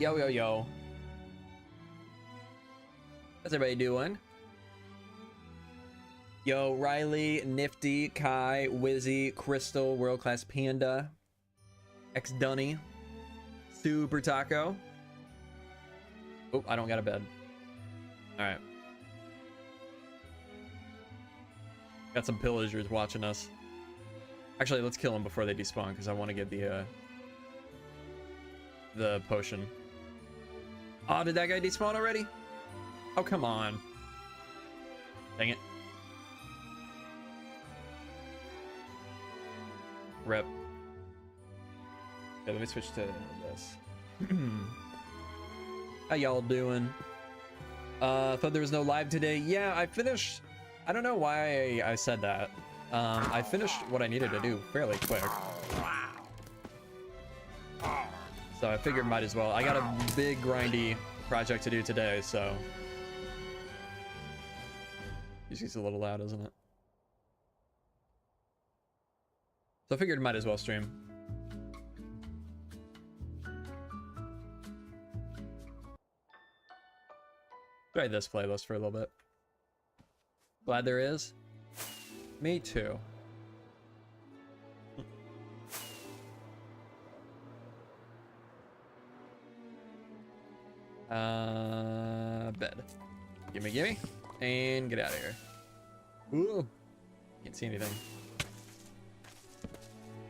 Yo, yo, yo. How's everybody doing? Yo, Riley, Nifty, Kai, Wizzy, Crystal, World Class Panda, X Dunny, Super Taco. Oh, I don't got a bed. All right. Got some pillagers watching us. Actually, let's kill them before they despawn because I want to get the potion. Oh, did that guy despawn already? Oh, come on. Dang it. Rip. Yeah, let me switch to this. How y'all doing? Thought there was no live today. Yeah, I finished. I don't know why I said that. I finished what I needed to do fairly quick. So I figured might as well. I got a big grindy project to do today, so. Music's a little loud, isn't it? So I figured might as well stream. Try this playlist for a little bit. Glad there is. Me too. Bed. Gimme, gimme. And get out of here. Ooh. Can't see anything.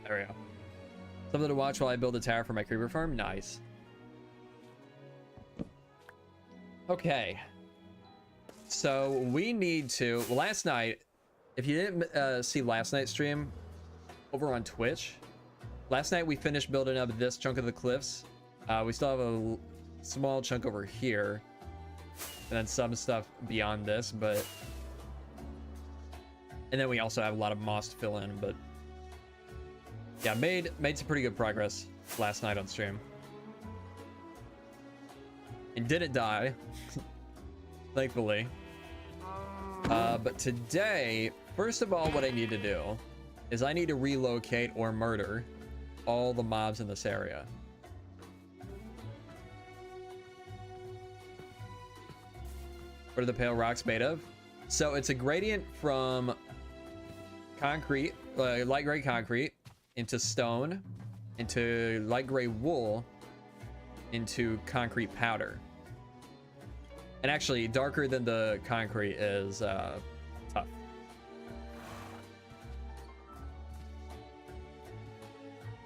There we go. Something to watch while I build a tower for my creeper farm. Nice. Okay. So we need to. Well, last night, if you didn't see last night's stream over on Twitch, last night we finished building up this chunk of the cliffs. We still have a small chunk over here, and then some stuff beyond this, but. And then we also have a lot of moss to fill in, but. Yeah, made some pretty good progress last night on stream. And didn't die, thankfully. But today, first of all, what I need to do is I need to relocate or murder all the mobs in this area. What are the pale rocks made of? So it's a gradient from concrete, light gray concrete, into stone, into light gray wool, into concrete powder. And actually, darker than the concrete is tough.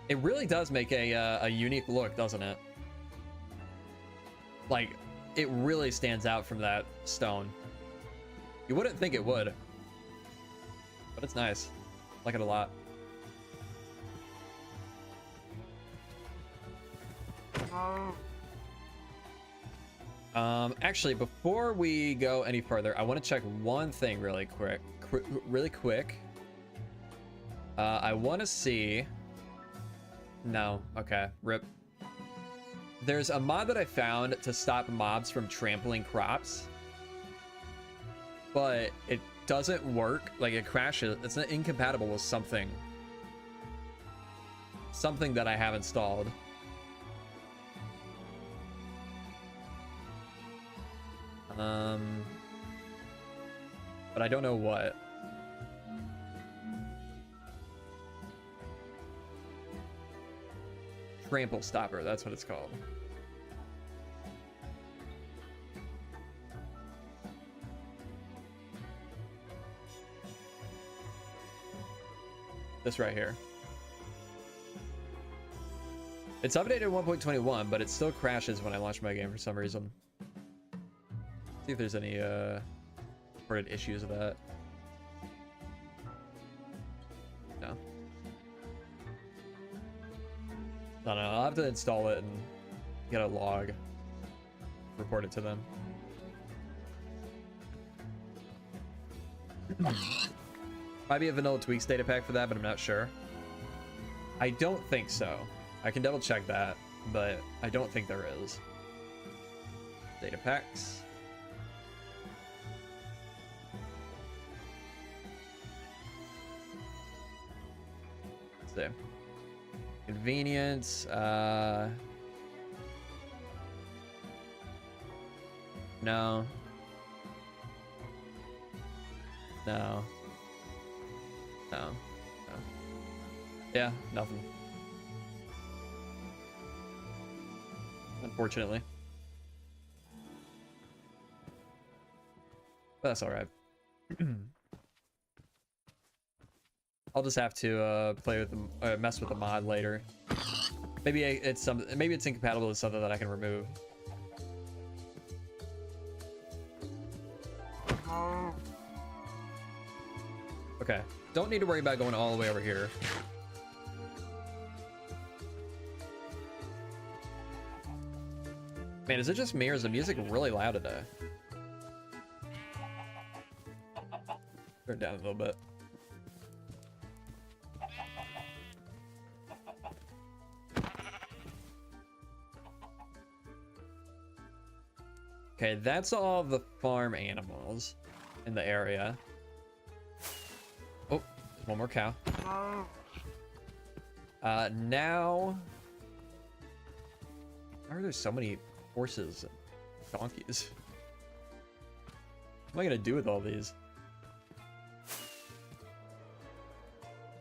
It really does make a unique look, doesn't it? Like, it really stands out from that stone. You wouldn't think it would, but it's nice. Like it a lot. Actually, before we go any further, I want to check one thing really quick. I want to see. No, okay, rip. There's a mod that I found to stop mobs from trampling crops, but it doesn't work. Like, it crashes. It's not incompatible with something that I have installed. But I don't know what. Trample stopper, that's what it's called. This right here. It's updated 1.21, but it still crashes when I launch my game for some reason. See if there's any reported issues with that. No. I don't know. I'll have to install it and get a log. Report it to them. Might be a vanilla tweaks data pack for that, but I'm not sure. I don't think so. I can double check that, but I don't think there is. Data packs. Let's see. Convenience. No. No. No. No. Yeah, nothing. Unfortunately. But that's alright. I'll just have to play with the mess with the mod later. Maybe it's something. Maybe it's incompatible with something that I can remove. Okay, don't need to worry about going all the way over here. Man, is it just me or is the music really loud today? Turn it down a little bit. Okay, that's all the farm animals in the area. Oh, there's one more cow. Now... Why are there so many horses and donkeys? What am I gonna do with all these?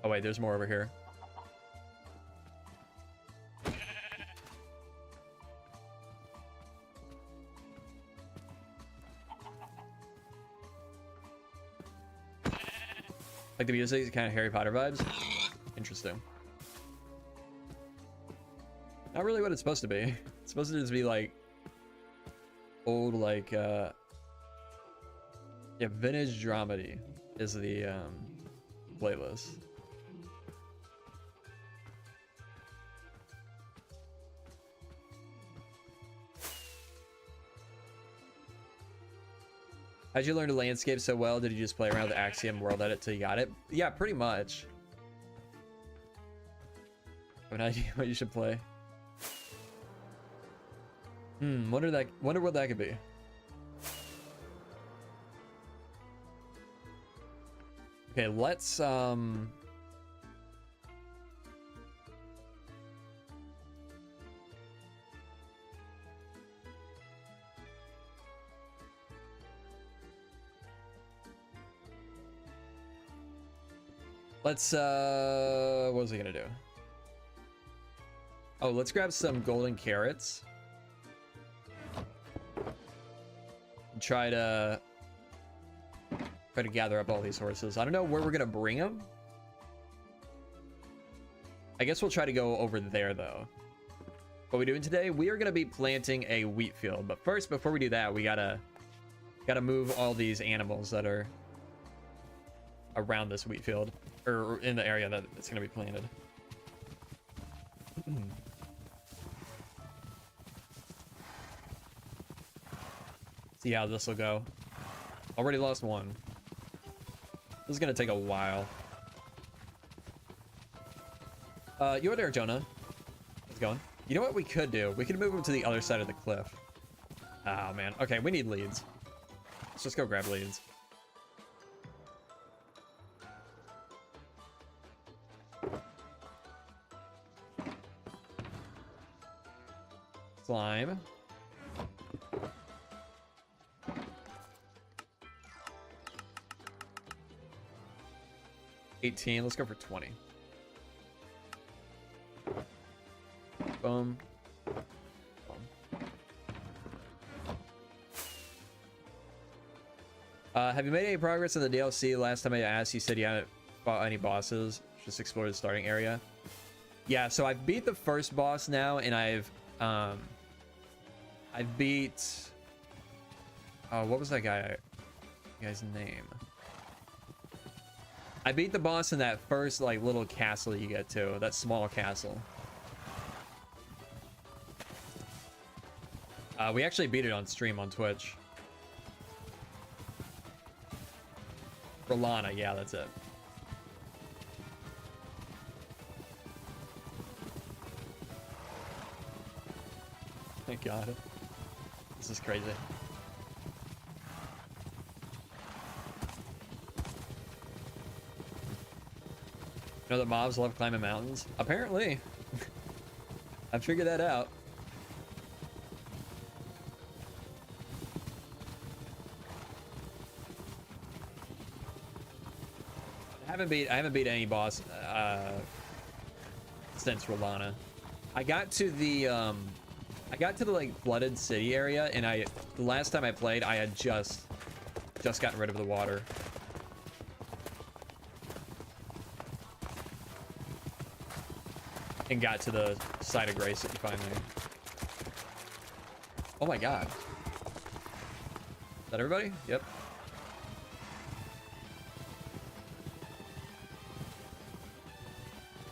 Oh wait, there's more over here. Like the music is kind of Harry Potter vibes. Interesting. Not really what it's supposed to be. It's supposed to just be like old, like yeah, vintage dramedy is the playlist. How'd you learn to landscape so well? Did you just play around with the Axiom world edit till you got it? Yeah, pretty much. I have an idea what you should play. Wonder what that could be. Okay, let's what was he gonna do? Oh, let's grab some golden carrots. Try to gather up all these horses. I don't know where we're gonna bring them. I guess we'll try to go over there though. What are we doing today? We are gonna be planting a wheat field, but first, before we do that, we gotta move all these animals that are around this wheat field, or in the area that it's gonna be planted. See how this will go. Already lost one. This is gonna take a while. You are there, Jonah. How's it going? You know what we could do? We could move him to the other side of the cliff. Oh man. Okay, we need leads. Let's just go grab leads. Slime. $18. Let's go for 20. Boom. Boom. Have you made any progress in the DLC? Last time I asked, you said you hadn't fought any bosses. Just explore the starting area. Yeah, so I've beat the first boss now, and I've beat... Oh, what was that guy's name? I beat the boss in that first like little castle you get to, that small castle. We actually beat it on stream on Twitch. Rolana, yeah, that's it. Thank God. This is crazy. You know that mobs love climbing mountains? Apparently. I figured that out. I haven't beat any boss since Rolana. I got to the like flooded city area, and the last time I played, I had just gotten rid of the water. And got to the site of grace that you find there. Oh my god. Is that everybody? Yep.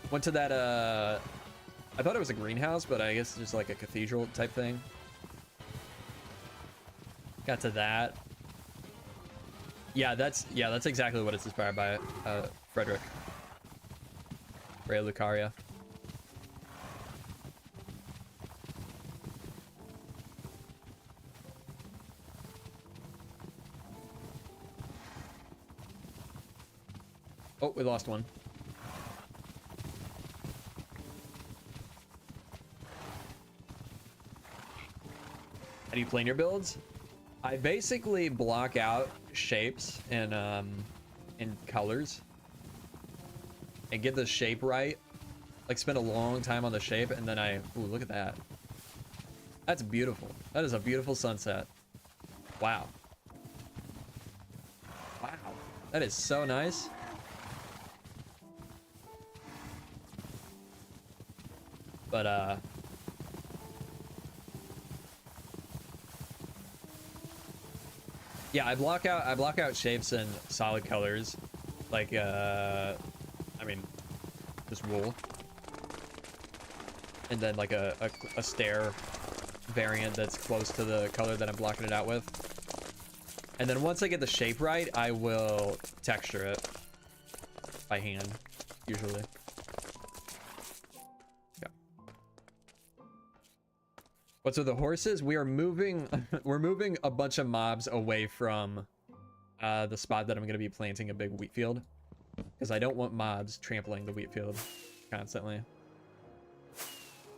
Went to that, I thought it was a greenhouse, but I guess it's just like a cathedral type thing. Got to that. Yeah, that's exactly what it's inspired by, Frederick. Ray Lucaria. Oh, we lost one. How do you plan your builds? I basically block out shapes and colors and get the shape right. Like spend a long time on the shape, and then ooh, look at that. That's beautiful. That is a beautiful sunset. Wow. Wow. That is so nice. But yeah, I block out shapes and solid colors, like I mean, just wool, and then like a stair variant that's close to the color that I'm blocking it out with. And then once I get the shape right, I will texture it by hand, usually. What's with the horses? We are moving we're moving a bunch of mobs away from the spot that I'm going to be planting a big wheat field, because I don't want mobs trampling the wheat field constantly.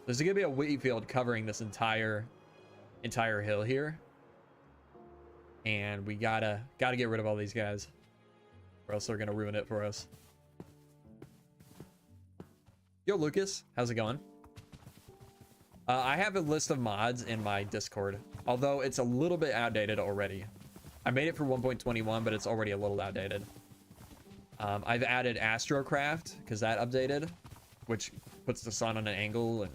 There's going to be a wheat field covering this entire hill here, and we gotta get rid of all these guys, or else they're going to ruin it for us. Yo, Lucas, how's it going? I have a list of mods in my Discord, although it's a little bit outdated already. I made it for 1.21, but it's already a little outdated. I've added Astrocraft, because that updated, which puts the sun on an angle and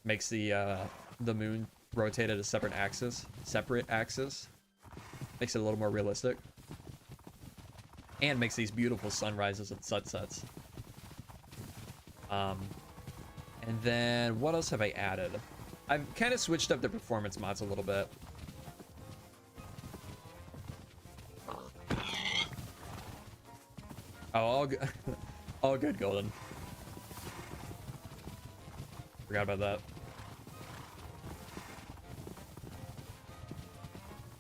makes the moon rotate at a separate axis. Makes it a little more realistic. And makes these beautiful sunrises and sunsets. And then what else have I added? I've kind of switched up the performance mods a little bit. Oh, all good. All good, Golden. Forgot about that.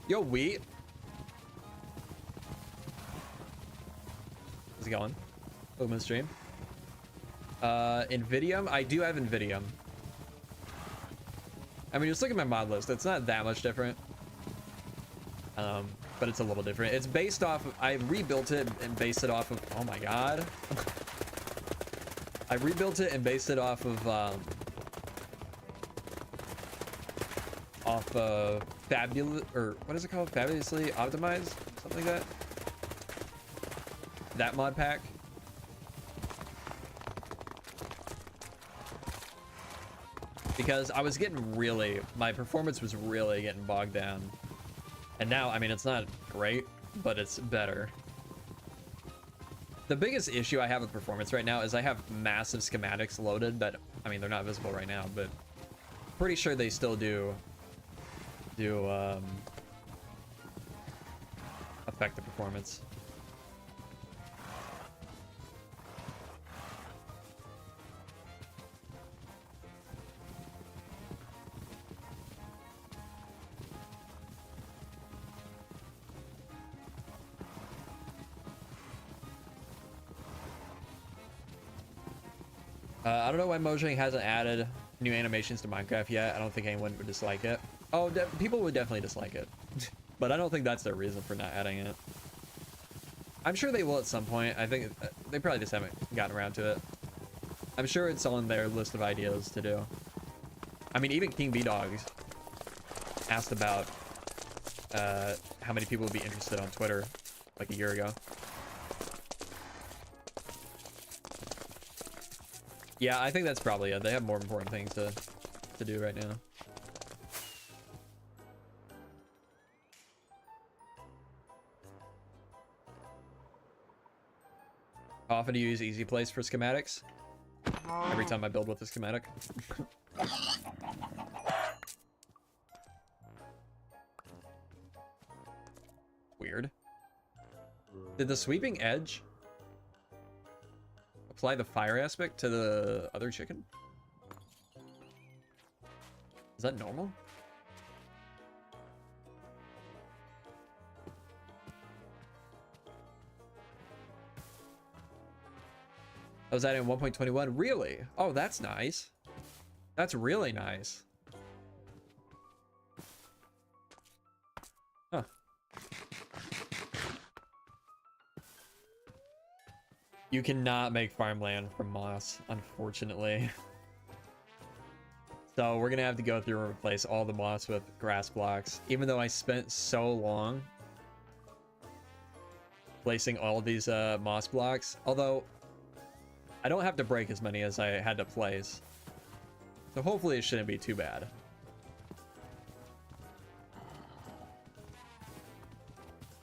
Yo, wheat. How's it going? Welcome to the stream. Invidium? I do have Invidium. I mean, just look at my mod list. It's not that much different. But it's a little different. It's based off of, I rebuilt it and based it off of, oh my god. I rebuilt it and based it off of, fabulous, or what is it called? Fabulously optimized? Something like that? That mod pack. Because I was getting my performance was really getting bogged down. And now, I mean, it's not great, but it's better. The biggest issue I have with performance right now is I have massive schematics loaded that, I mean, they're not visible right now, but pretty sure they still do affect the performance. I don't know why Mojang hasn't added new animations to Minecraft yet. I don't think anyone would dislike it. Oh, people would definitely dislike it. But I don't think that's their reason for not adding it. I'm sure they will at some point. I think they probably just haven't gotten around to it. I'm sure it's on their list of ideas to do. I mean, even King B Dogs asked about how many people would be interested on Twitter like a year ago. Yeah, I think that's probably it. They have more important things to do right now. How often do you use Easy Place for schematics? Every time I build with a schematic. Weird. Did the sweeping edge apply the fire aspect to the other chicken? Is that normal? I was adding 1.21. Really? Oh, that's nice. That's really nice. Huh. You cannot make farmland from moss, unfortunately. So we're gonna have to go through and replace all the moss with grass blocks. Even though I spent so long placing all these moss blocks, although I don't have to break as many as I had to place. So hopefully it shouldn't be too bad.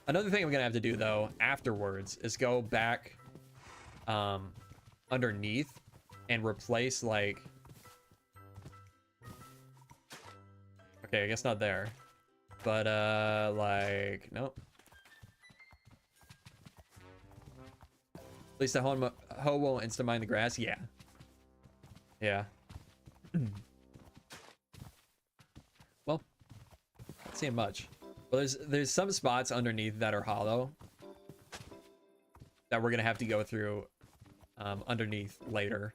Another thing I'm gonna have to do though afterwards is go back underneath and replace like, okay, I guess not there, but like, nope. At least the hoe won't insta mine the grass. Yeah. Yeah. Well, not seeing much. Well, there's some spots underneath that are hollow that we're gonna have to go through underneath later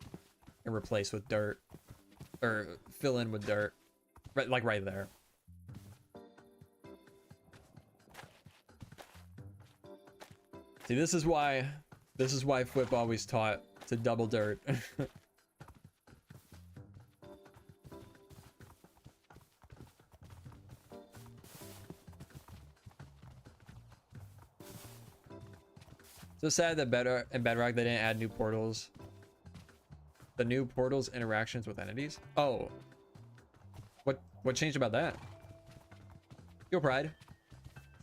and replace with dirt, or fill in with dirt, right, like right there. See, this is why Flip always taught to double dirt. So sad that Bedrock they didn't add new portals. The new portals interactions with entities. Oh, what changed about that? Yo, Pride.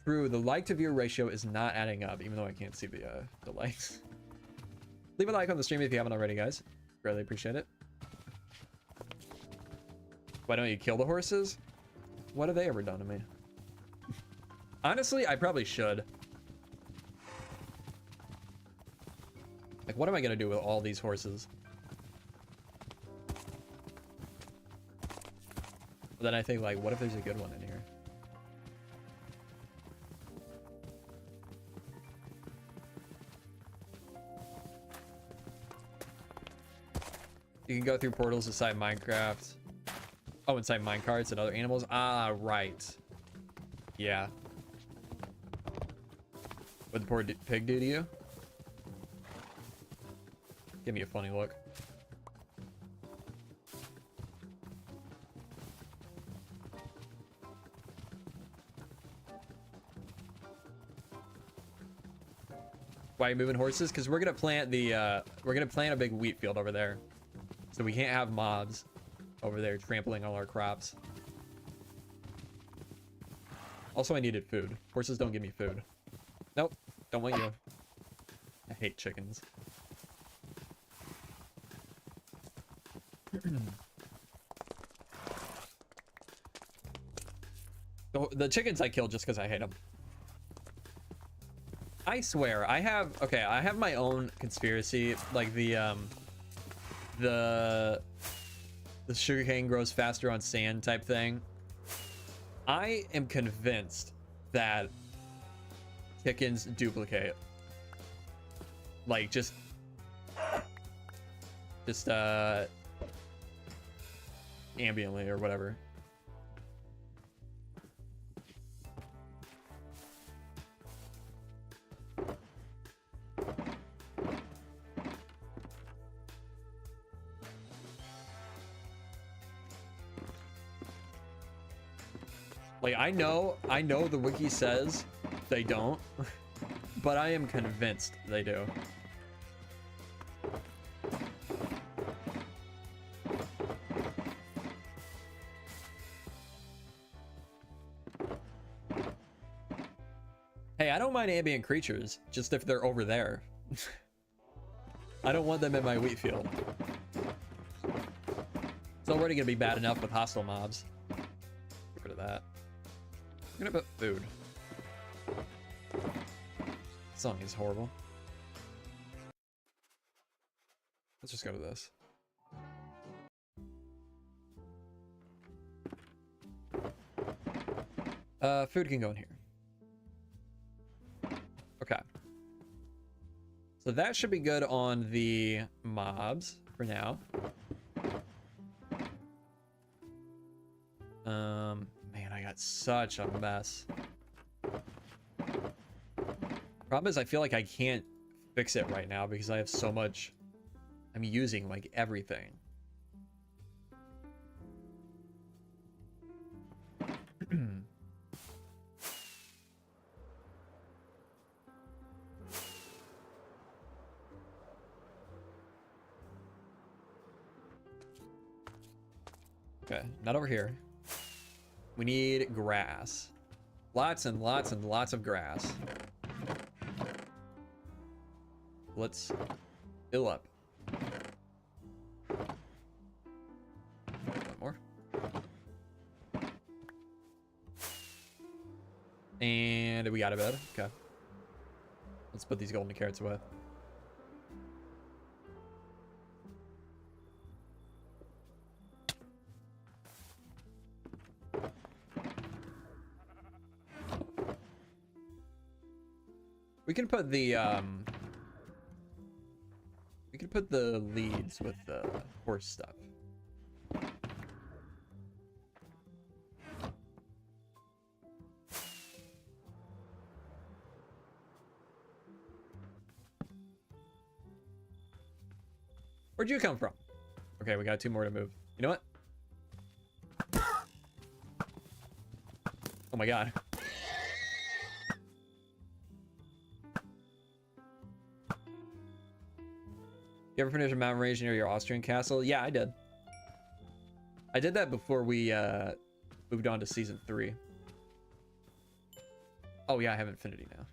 True, the like to view ratio is not adding up, even though I can't see the likes. Leave a like on the stream if you haven't already, guys. Really appreciate it. Why don't you kill the horses? What have they ever done to me? Honestly, I probably should. Like, what am I gonna do with all these horses? But then I think, like, what if there's a good one in here? You can go through portals inside Minecraft. Oh, inside minecarts and other animals. Ah, right. Yeah. What'd the poor pig do to you? Give me a funny look. Why are you moving horses? Because we're gonna plant the we're gonna plant a big wheat field over there. So we can't have mobs over there trampling all our crops. Also, I needed food. Horses don't give me food. Nope, don't want you. I hate chickens. The chickens I killed just because I hate them. I swear, I have my own conspiracy, like the sugarcane grows faster on sand type thing. I am convinced that chickens duplicate. Like just ambiently or whatever. Like, I know the wiki says they don't, but I am convinced they do. Hey, I don't mind ambient creatures, just if they're over there. I don't want them in my wheat field. It's already gonna be bad enough with hostile mobs. Get rid of that. I'm gonna put food. This song is horrible. Let's just go to this. Food can go in here. Okay. So that should be good on the mobs for now. Man, I got such a mess. Problem is, I feel like I can't fix it right now because I have so much. I'm using like everything. Okay, not over here. We need grass. Lots and lots and lots of grass. Let's fill up. One more. And we got a bed. Okay. Let's put these golden carrots away. We can put the leads with the horse stuff. Where'd you come from? Okay, we got 2 more to move. You know what? Oh my god. You ever finish a mountain range near your Austrian castle? Yeah, I did. I did that before we moved on to season 3. Oh yeah, I have Infinity now.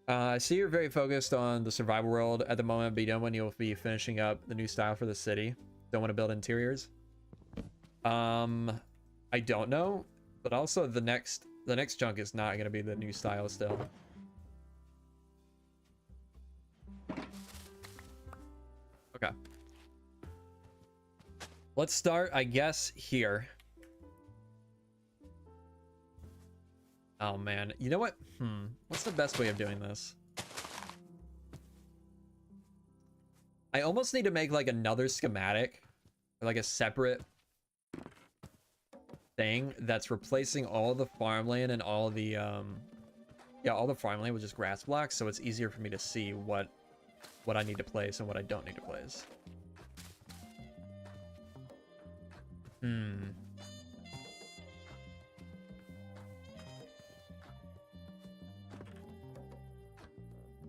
I see you're very focused on the survival world at the moment, but you know when you'll be finishing up the new style for the city. Don't want to build interiors. I don't know, but also the next chunk is not going to be the new style still. Okay. Let's start, I guess, here. Oh man, you know what? What's the best way of doing this? I almost need to make like another schematic, or like a separate thing that's replacing all the farmland and all the all the farmland with just grass blocks, so it's easier for me to see what I need to place and what I don't need to place.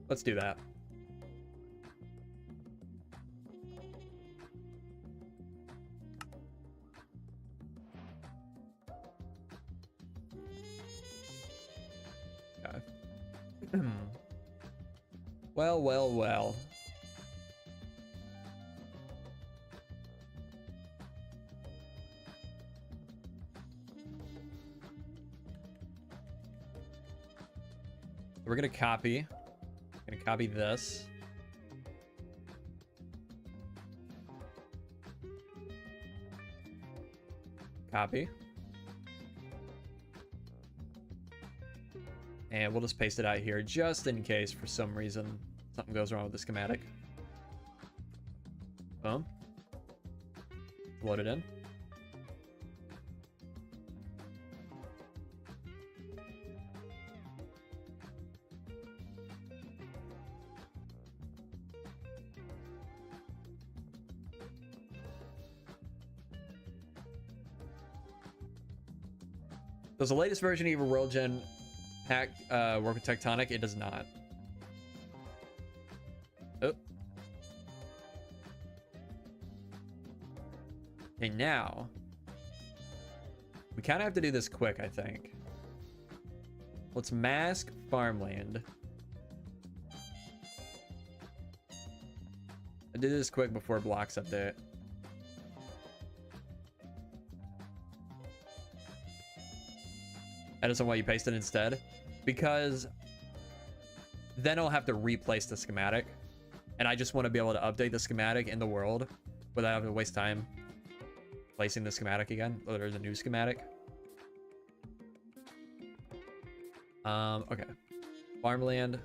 Let's do that. Well, well, well. We're gonna copy. Gonna copy this. Copy. And we'll just paste it out here just in case for some reason something goes wrong with the schematic. Boom. Load it in. Does the latest version of World Gen pack work with Tectonic? It does not. Oh. Okay, now we kind of have to do this quick, I think. Let's mask farmland. I did this quick before blocks update. That isn't why you paste it instead, because then I'll have to replace the schematic, and I just want to be able to update the schematic in the world without having to waste time placing the schematic again. Oh, there's a new schematic. Okay. Farmland.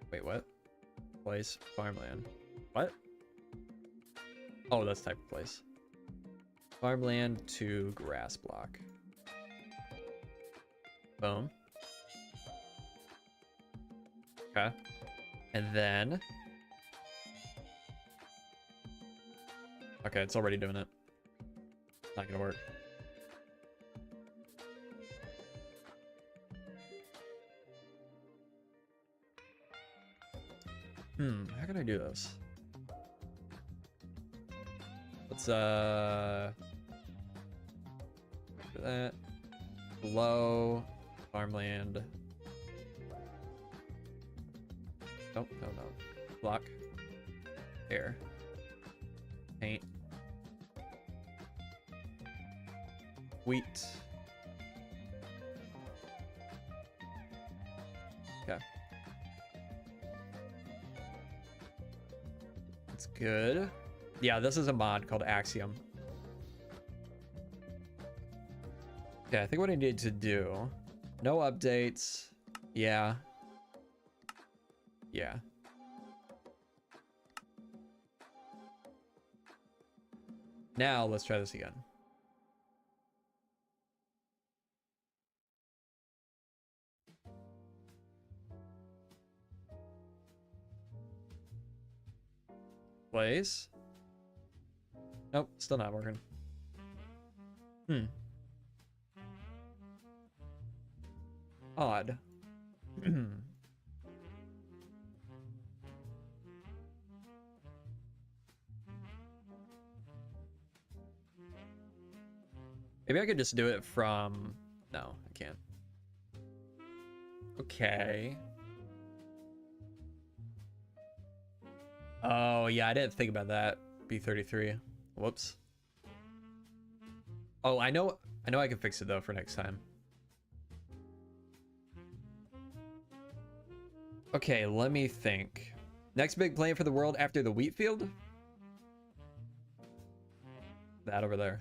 Wait, what? Place farmland. What? Oh, that's type of place. Farmland to grass block. Boom. Okay. And then... Okay, it's already doing it. Not gonna work. How can I do this? Let's do that. Below farmland. No. Block. Air. Paint. Wheat. Okay. That's good. Yeah, this is a mod called Axiom. Okay, I think what I need to do... No updates. Yeah. Yeah. Now, let's try this again. Place. Nope, still not working. Odd. Maybe I could just do it from... No, I can't. Okay. Oh, yeah, I didn't think about that. B33. Whoops. Oh, I know I can fix it, though, for next time. Okay, let me think. Next big plan for the world after the wheat field? That over there.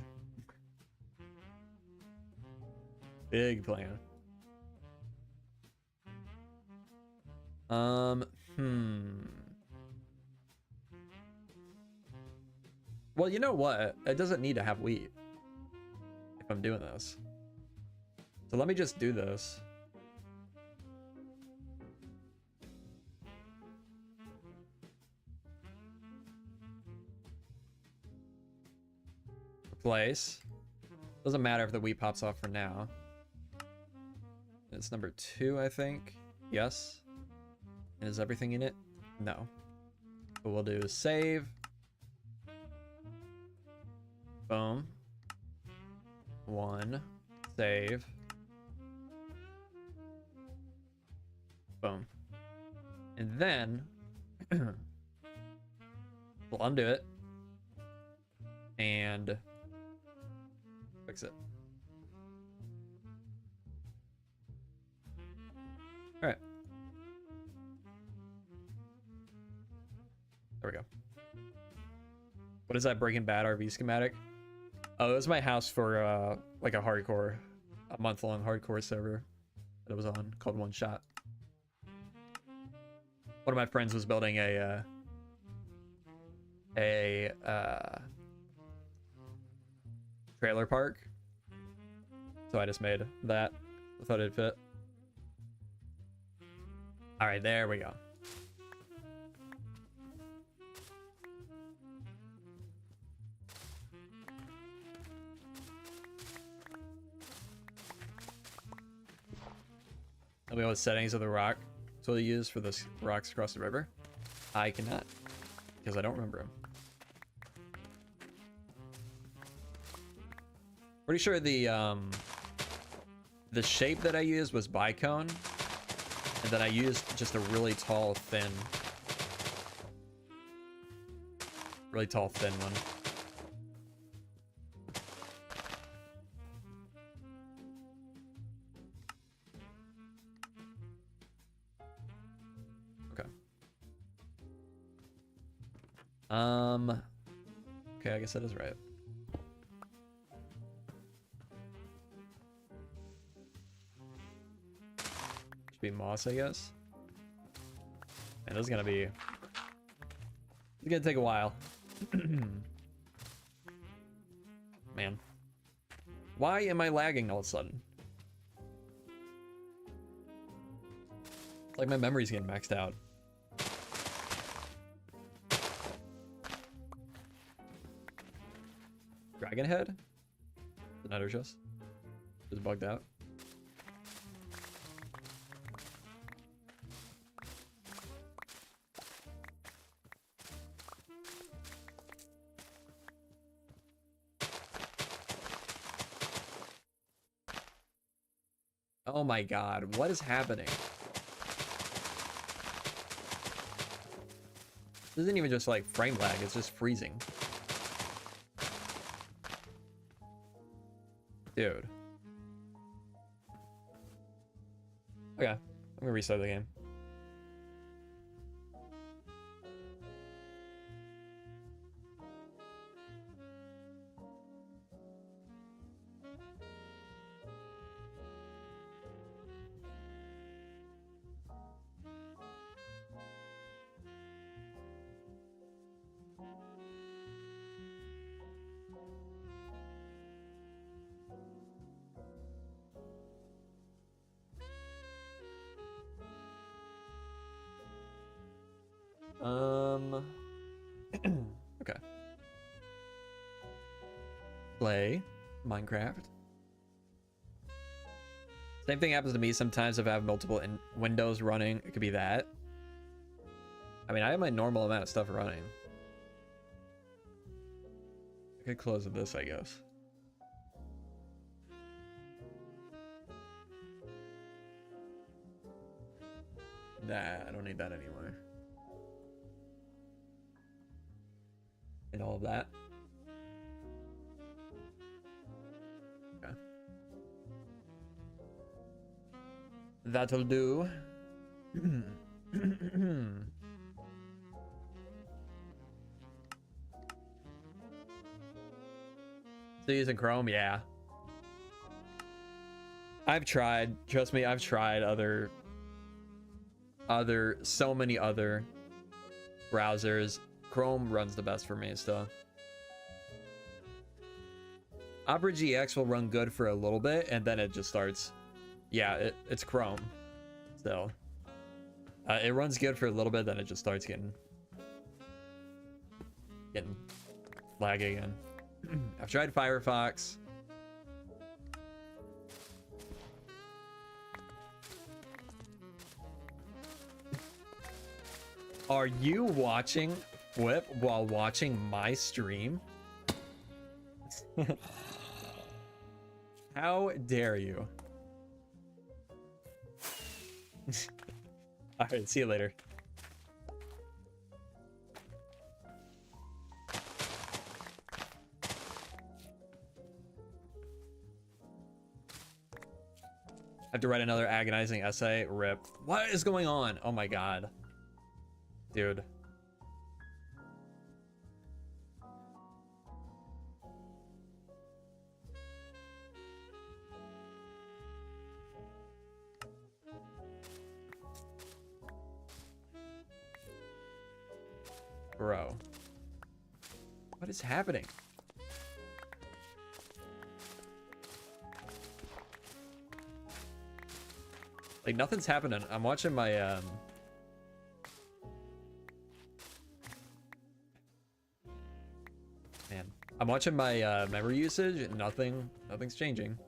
Big plan. Well, you know what? It doesn't need to have wheat if I'm doing this. So let me just do this. Replace. Doesn't matter if the wheat pops off for now. It's number 2, I think. Yes. And is everything in it? No. What we'll do is save. Boom. 1. Save. Boom. And then we'll undo it and fix it. All right. There we go. What is that Breaking Bad RV schematic? Oh, it was my house for like a month-long hardcore server that it was on called One Shot. One of my friends was building a trailer park, so I just made that. I thought it'd fit. All right, there we go. Tell me what settings of the rock will you use for the rocks across the river? I cannot, because I don't remember them. Pretty sure the shape that I used was bicone, and then I used just a really tall, thin one. Okay. Okay, I guess that is right. Should be moss, I guess. And this is gonna be... It's gonna take a while. Man. Why am I lagging all of a sudden? It's like my memory's getting maxed out. Dragon head? The Nether just bugged out. Oh my god, what is happening? This isn't even just like frame lag, it's just freezing. Dude. Okay, I'm gonna restart the game. Okay. Play Minecraft. Same thing happens to me sometimes if I have multiple windows running. It could be that. I mean, I have my normal amount of stuff running. I could close with this, I guess. Nah, I don't need that anymore. And all of that. Okay. That'll do. Still using Chrome? Yeah. I've tried. Trust me, I've tried so many other browsers. Chrome runs the best for me still. Opera GX will run good for a little bit and then it just starts. Yeah, it's Chrome still. It runs good for a little bit, then it just starts getting laggy again. I've tried Firefox. Are you watching Flip while watching my stream? How dare you? All right, see you later. I have to write another agonizing essay. Rip. What is going on? Oh my god. Dude. Bro. What is happening? Like, nothing's happening. I'm watching my, Man. I'm watching my, memory usage and nothing's changing.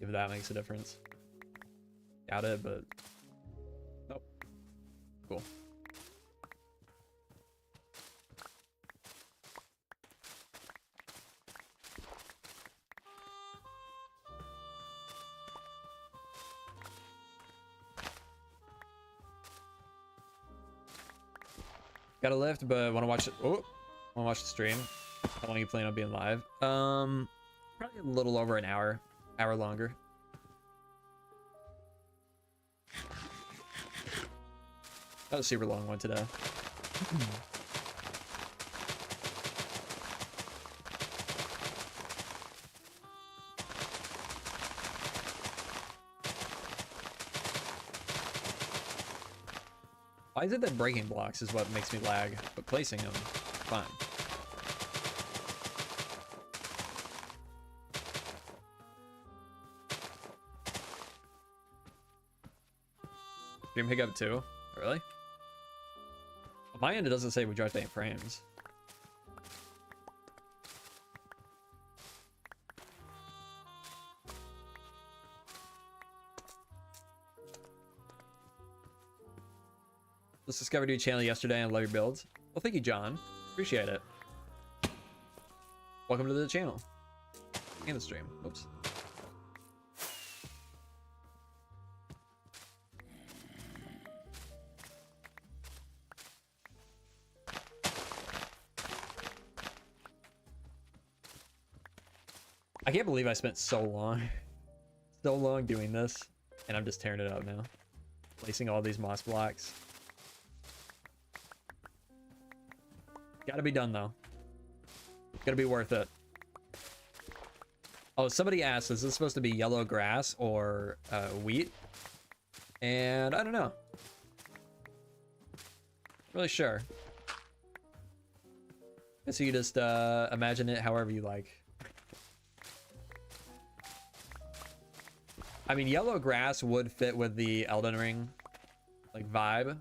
If that makes a difference. Doubt it, but nope. Cool. Got a lift, but want to watch it. Oh, want to watch the stream. How long you plan on being live? Probably a little over an hour longer. That was a super long one today. Why is it that breaking blocks is what makes me lag, but placing them, fine. Stream hiccup too? Really? On my end, it doesn't say we dropped 8 frames. Just discovered your channel yesterday and love your builds. Well, thank you, John. Appreciate it. Welcome to the channel and the stream. Oops. I can't believe I spent so long doing this, and I'm just tearing it up now. Placing all these moss blocks. Gotta be done though. Gotta be worth it. Oh, somebody asked, is this supposed to be yellow grass or wheat? And I don't know. Really sure. So you just imagine it however you like. I mean, yellow grass would fit with the Elden Ring like vibe.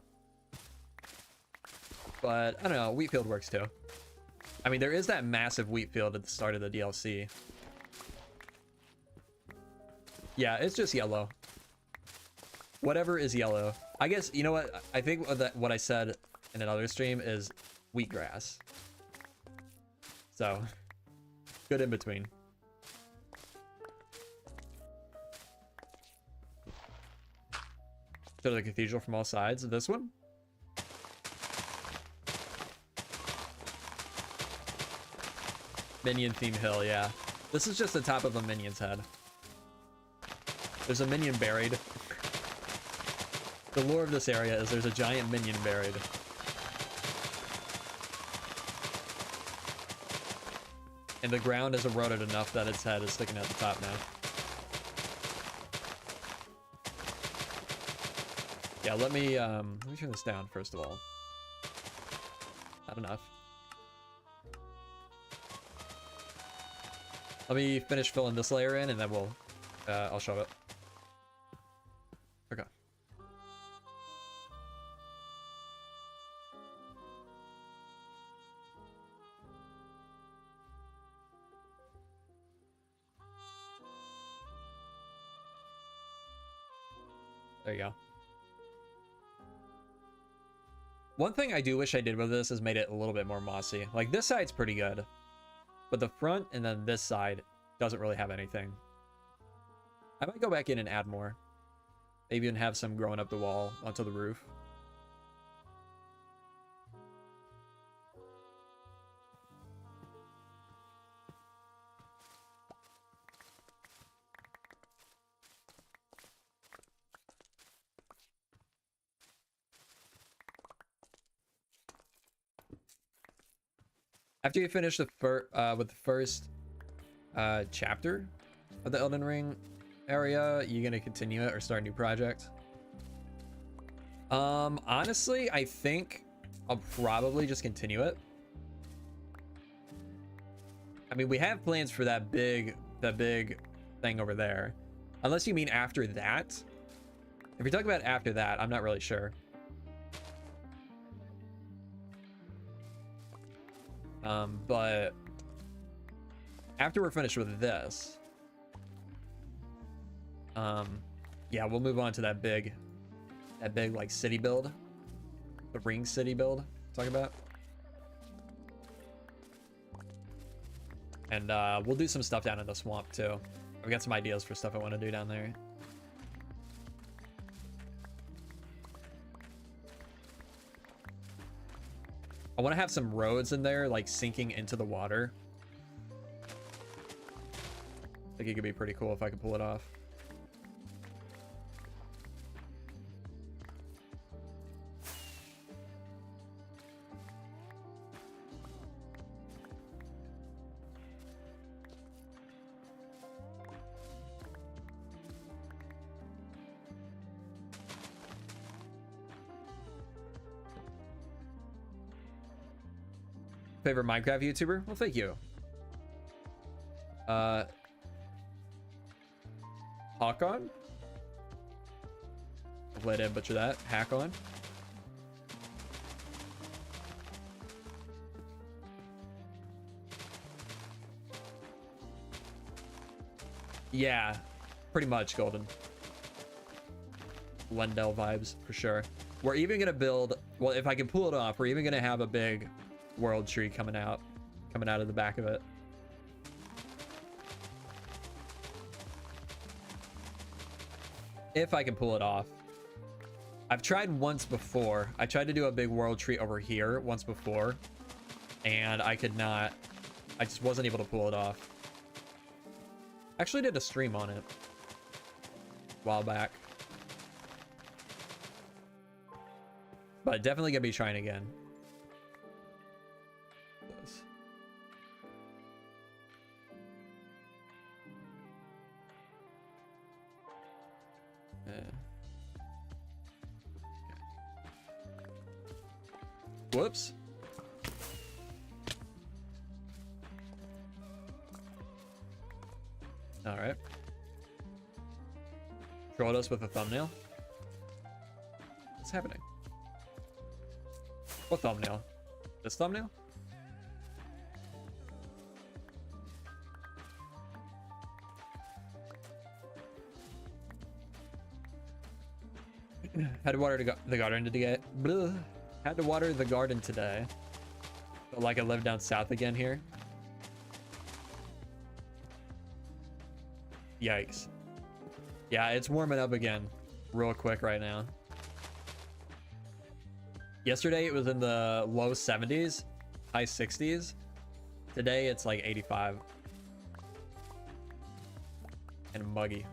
But I don't know, wheat field works too. I mean, there is that massive wheat field at the start of the DLC. Yeah, it's just yellow. Whatever is yellow. I guess, you know what? I think what I said in another stream is wheatgrass. So, good in between. So the cathedral from all sides of this one. Minion theme hill, yeah. This is just the top of a minion's head. There's a minion buried. The lore of this area is there's a giant minion buried. And the ground is eroded enough that its head is sticking out the top now. Yeah, let me turn this down first of all. Not enough. Let me finish filling this layer in and then we'll I'll show it. Okay. There you go. One thing I do wish I did with this is made it a little bit more mossy. Like this side's pretty good, but the front and then this side doesn't really have anything. I might go back in and add more. Maybe even have some growing up the wall onto the roof. After you finish the with the first chapter of the Elden Ring area, you gonna continue it or start a new project? Honestly, I think I'll probably just continue it. I mean, we have plans for that big thing over there. Unless you mean after that. If you're talking about after that, I'm not really sure. But after we're finished with this, Yeah, we'll move on to that big like city build, the ring city build. Talk about. And we'll do some stuff down in the swamp too. I've got some ideas for stuff I want to do down there. I want to have some roads in there, like sinking into the water. I think it could be pretty cool if I could pull it off. Favorite Minecraft YouTuber? Well, thank you. Hawkon? Hopefully I didn't butcher that. Hackon? Yeah, pretty much Golden. Lendell vibes for sure. We're even gonna build, well, if I can pull it off, we're even gonna have a big world tree coming out of the back of it. If I can pull it off. I've tried once before. I tried to do a big world tree over here once before, and I could not. I just wasn't able to pull it off. Actually did a stream on it a while back. But definitely gonna be trying again. Whoops. All right. Trolled us with a thumbnail. What's happening? What thumbnail? This thumbnail? Had to water the garden today. Blah. Had to water the garden today. But like I live down south again here. Yikes. Yeah, it's warming up again real quick right now. Yesterday it was in the low 70s, high 60s. Today it's like 85. And muggy.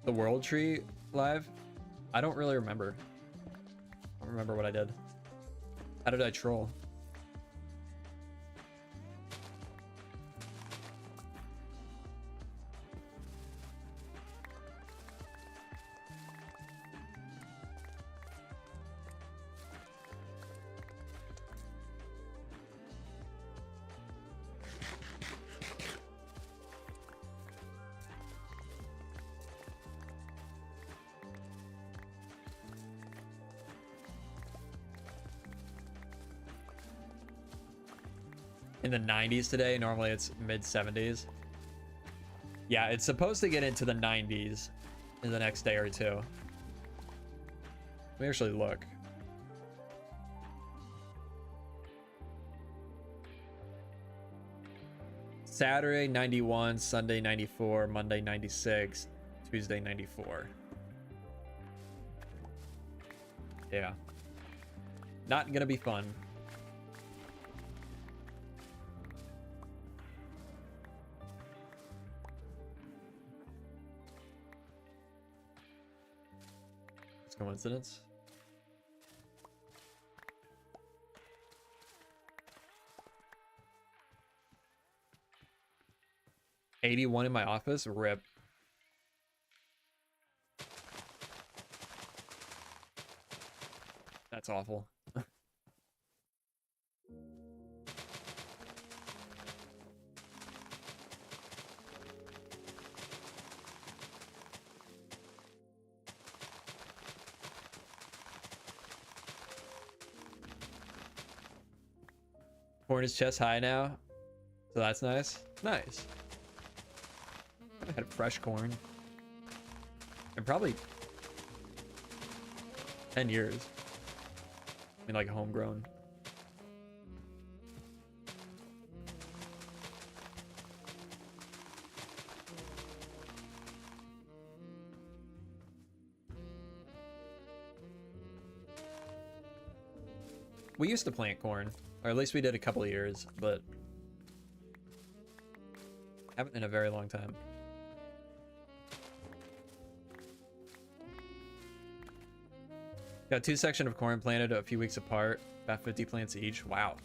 The World Tree live? I don't really remember. I don't remember what I did. How did I troll? In the 90s today. Normally it's mid 70s. Yeah, it's supposed to get into the 90s in the next day or two. Let me actually look. Saturday 91, Sunday 94, Monday 96, Tuesday 94. Yeah. Not gonna be fun. Coincidence? $81 in my office? Rip. That's awful. Horn is chest high now, so that's nice. Nice. I had fresh corn. In probably 10 years. I mean, like homegrown. We used to plant corn, or at least we did a couple of years, but haven't in a very long time. Got 2 sections of corn planted a few weeks apart, about 50 plants each. Wow.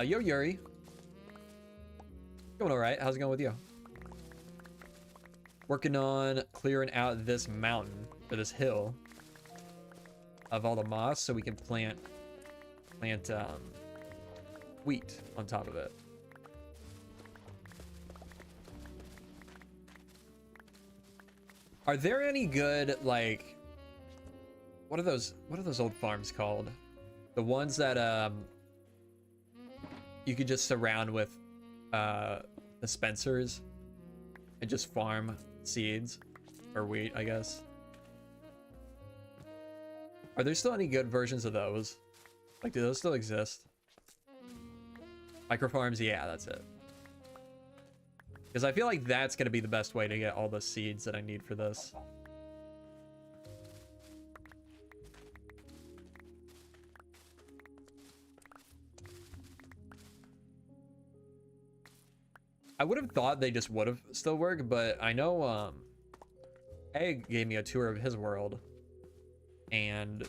Yo, Yuri. Going all right. How's it going with you? Working on clearing out this mountain, or this hill, of all the moss so we can plant wheat on top of it. Are there any good, like, what are those old farms called? The ones that you could just surround with dispensers and just farm seeds or wheat, I guess. Are there still any good versions of those? Like, do those still exist? Microfarms, yeah, that's it. Because I feel like that's going to be the best way to get all the seeds that I need for this. I would have thought they just would have still worked, but I know Egg gave me a tour of his world, and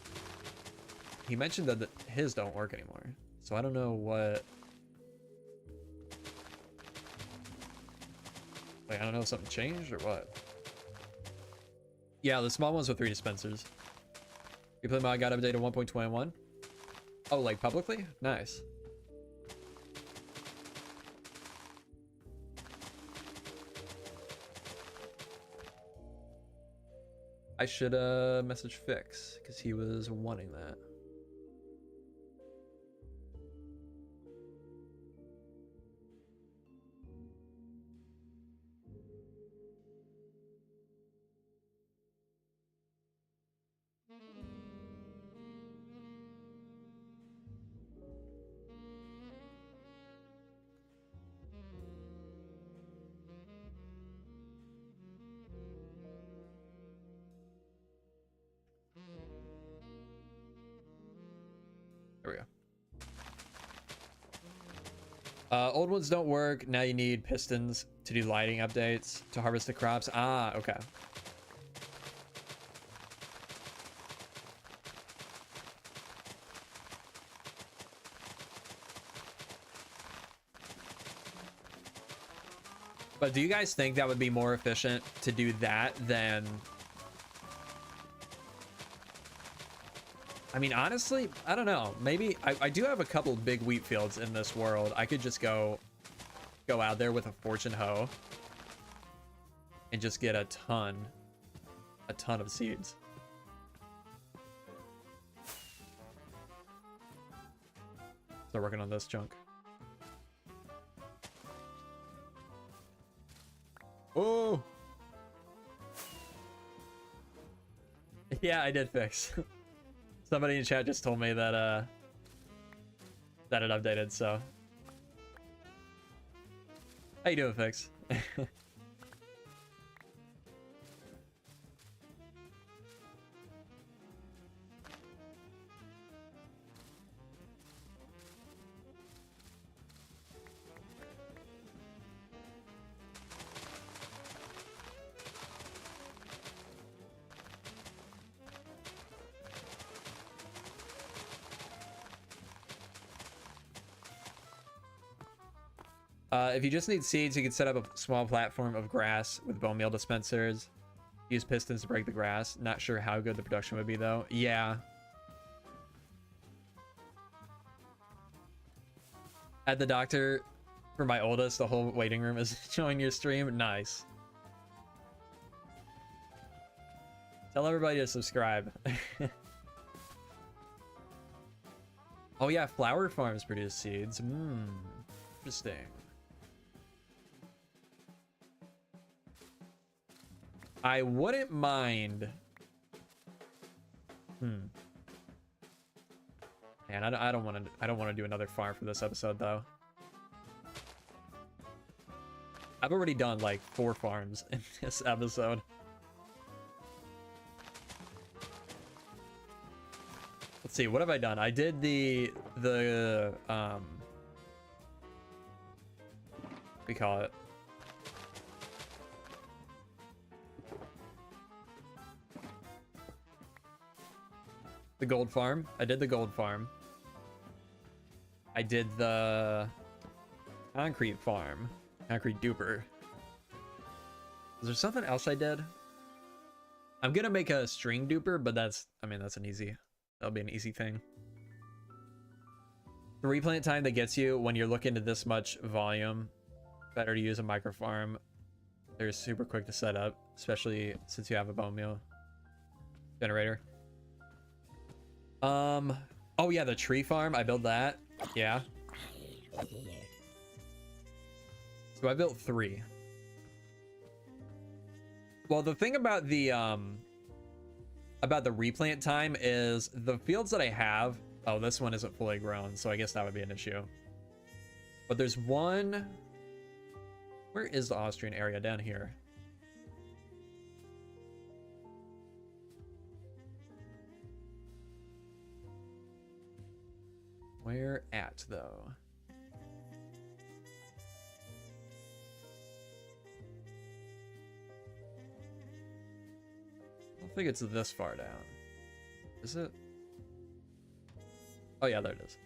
he mentioned that his don't work anymore. So I don't know what. Like, I don't know if something changed or what. Yeah, the small ones with 3 dispensers. Replay mod got updated 1.21. Oh, like publicly? Nice. I should message Fix because he was wanting that. There we go. Old ones don't work. Now you need pistons to do lighting updates to harvest the crops. Ah, okay. But do you guys think that would be more efficient to do that than... I mean, honestly, I don't know. Maybe I do have a couple big wheat fields in this world. I could just go out there with a fortune hoe and just get a ton of seeds. Start working on this chunk. Oh! Yeah, I did fix. Somebody in chat just told me that that it updated, so. How you doing, Fix? If you just need seeds, you can set up a small platform of grass with bone meal dispensers. Use pistons to break the grass. Not sure how good the production would be, though. Yeah. At the doctor for my oldest, the whole waiting room is showing your stream. Nice. Tell everybody to subscribe. Oh yeah, flower farms produce seeds. Interesting. I wouldn't mind. Man, I don't want to do another farm for this episode though. I've already done like 4 farms in this episode. Let's see, what have I done? I did the we call it. The gold farm. I did the gold farm. I did the concrete farm. Concrete duper. Is there something else I did? I'm gonna make a string duper, but that's an easy. That'll be an easy thing. The replant time that gets you when you're looking at this much volume, better to use a micro farm. They're super quick to set up, especially since you have a bone meal generator. Oh yeah, the tree farm, I built that. Yeah. So I built 3. Well, the thing about the replant time is the fields that I have. Oh, this one isn't fully grown, so I guess that would be an issue. But there's one. Where is the Austrian area? Down here. Where at, though? I don't think it's this far down. Is it? Oh yeah, there it is.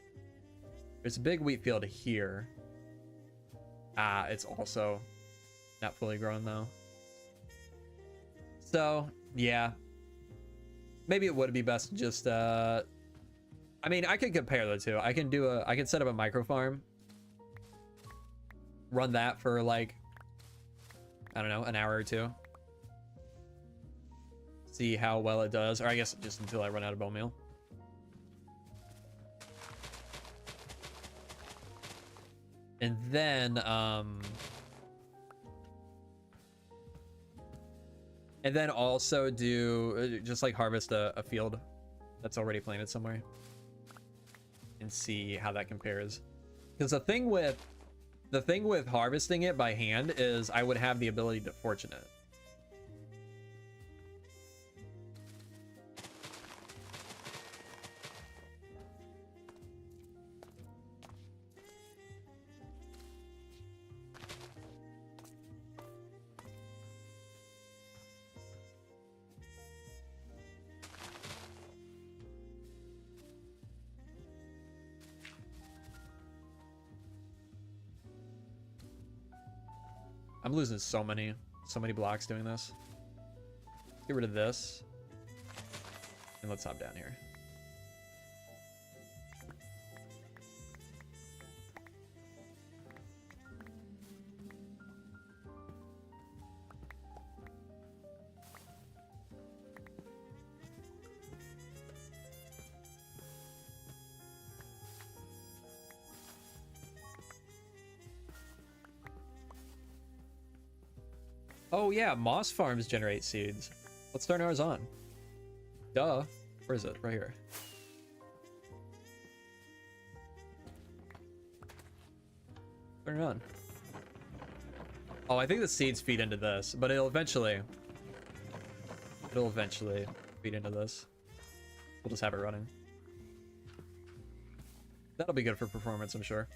There's a big wheat field here. Ah, it's also not fully grown though. So, yeah. Maybe it would be best to just I mean, I could compare the two. I can set up a micro farm. Run that for like, I don't know, an hour or 2. See how well it does, or I guess just until I run out of bone meal. And then also do just like harvest a field that's already planted somewhere and see how that compares. Because the thing with harvesting it by hand is I would have the ability to fortune it. I'm losing so many blocks doing this. Get rid of this. And let's hop down here. Oh yeah, moss farms generate seeds. Let's turn ours on. Duh. Where is it? Right here. Turn it on. Oh, I think the seeds feed into this, but it'll eventually feed into this. We'll just have it running. That'll be good for performance, I'm sure.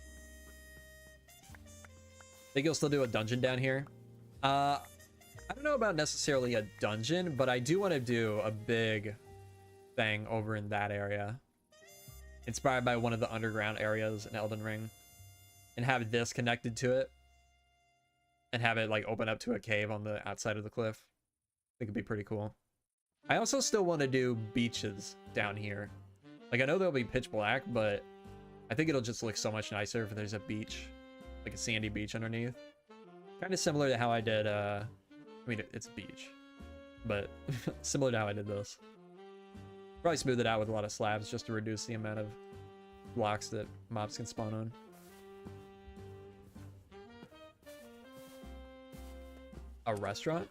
Think you'll still do a dungeon down here? I don't know about necessarily a dungeon, but I do want to do a big thing over in that area. Inspired by one of the underground areas in Elden Ring. And have this connected to it. and have it like open up to a cave on the outside of the cliff. I think it'd be pretty cool. I also still want to do beaches down here. Like, I know there'll be pitch black, but I think it'll just look so much nicer if there's a beach, like a sandy beach underneath. Kind of similar to how I did, I mean, it's a beach, but similar to how I did this. Probably smooth it out with a lot of slabs just to reduce the amount of blocks that mobs can spawn on. A restaurant?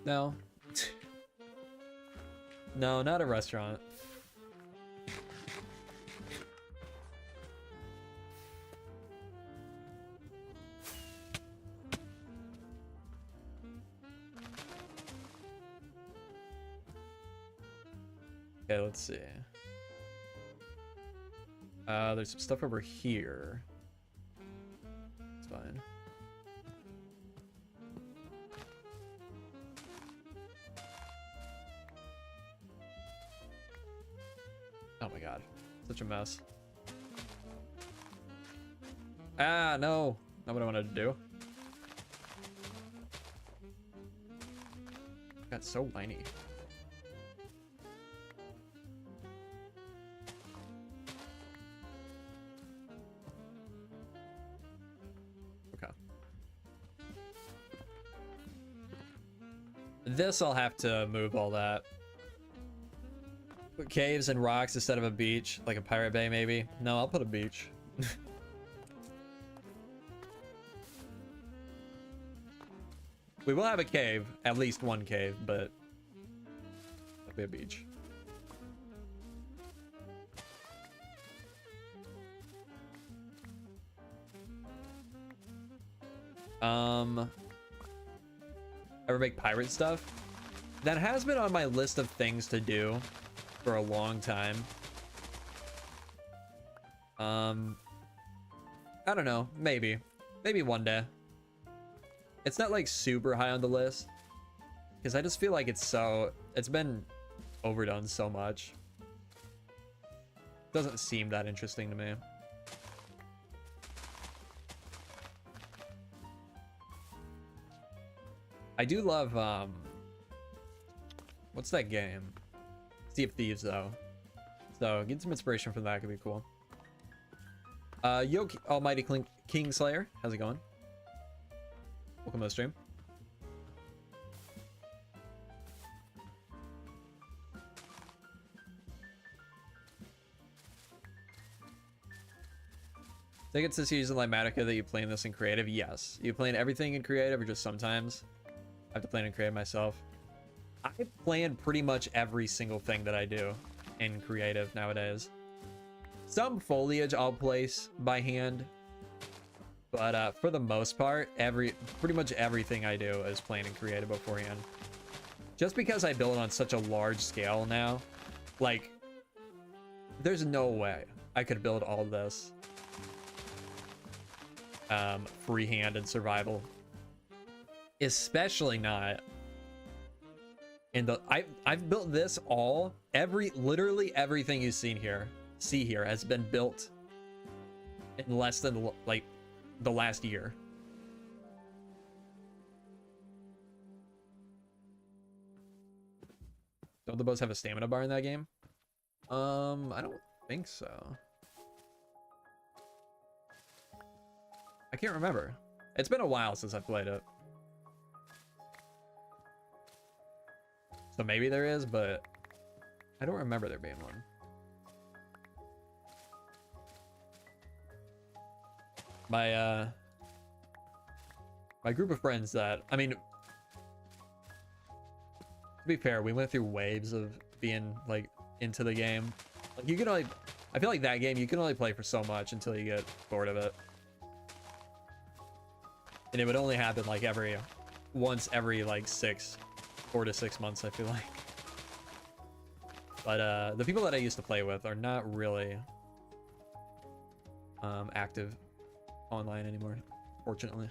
No. No, not a restaurant. Okay, let's see. There's some stuff over here. It's fine. Oh my god. Such a mess. Ah, no. Not what I wanted to do. Got so whiny. Okay. This I'll have to move all that. Put caves and rocks instead of a beach, like a pirate bay maybe. No, I'll put a beach. We will have a cave, at least one cave, but that'll be a beach. Ever make pirate stuff? That has been on my list of things to do for a long time. I don't know, maybe one day. It's not like super high on the list because I just feel like it's been overdone so much. Doesn't seem that interesting to me. I do love what's that game? Sea of Thieves though. So get some inspiration from that, could be cool. Yo, Almighty King Slayer, how's it going? Welcome to the stream. I think it's this using Limatica that you play in this in creative. Yes. You playing everything in creative or just sometimes? I have to plan in creative myself. I plan pretty much every single thing that I do in creative nowadays. Some foliage I'll place by hand, but for the most part, pretty much everything I do is planned in creative beforehand. Just because I build on such a large scale now, like, there's no way I could build all this freehand in survival. Especially not in the I've built this all literally everything you see here has been built in less than like the last year. Don't the bows have a stamina bar in that game? I don't think so. I can't remember. It's been a while since I played it. So maybe there is, but I don't remember there being one. My group of friends that, I mean, to be fair, we went through waves of being like into the game. Like you can only, I feel like that game you can only play for so much until you get bored of it. And it would only happen like once every like 4 to 6 months, I feel like. But the people that I used to play with are not really active online anymore, fortunately.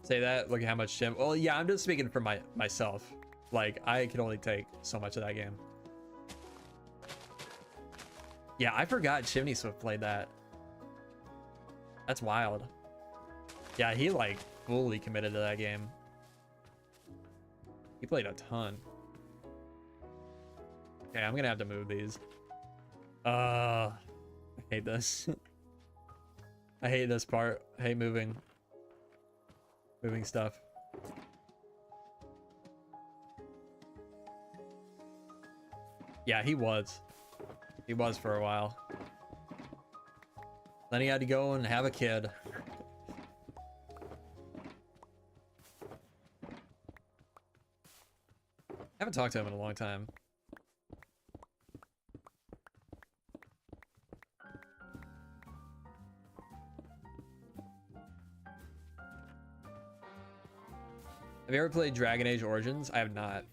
Say that. Look at how much Tim. Well, yeah, I'm just speaking for myself. Like, I can only take so much of that game. Yeah, I forgot Chimney Swift played that. That's wild. Yeah, he like fully committed to that game. He played a ton. Okay, I'm gonna have to move these. I hate this. I hate this part. I hate moving stuff. Yeah, he was for a while. Then he had to go and have a kid. I haven't talked to him in a long time. Have you ever played Dragon Age Origins? I have not.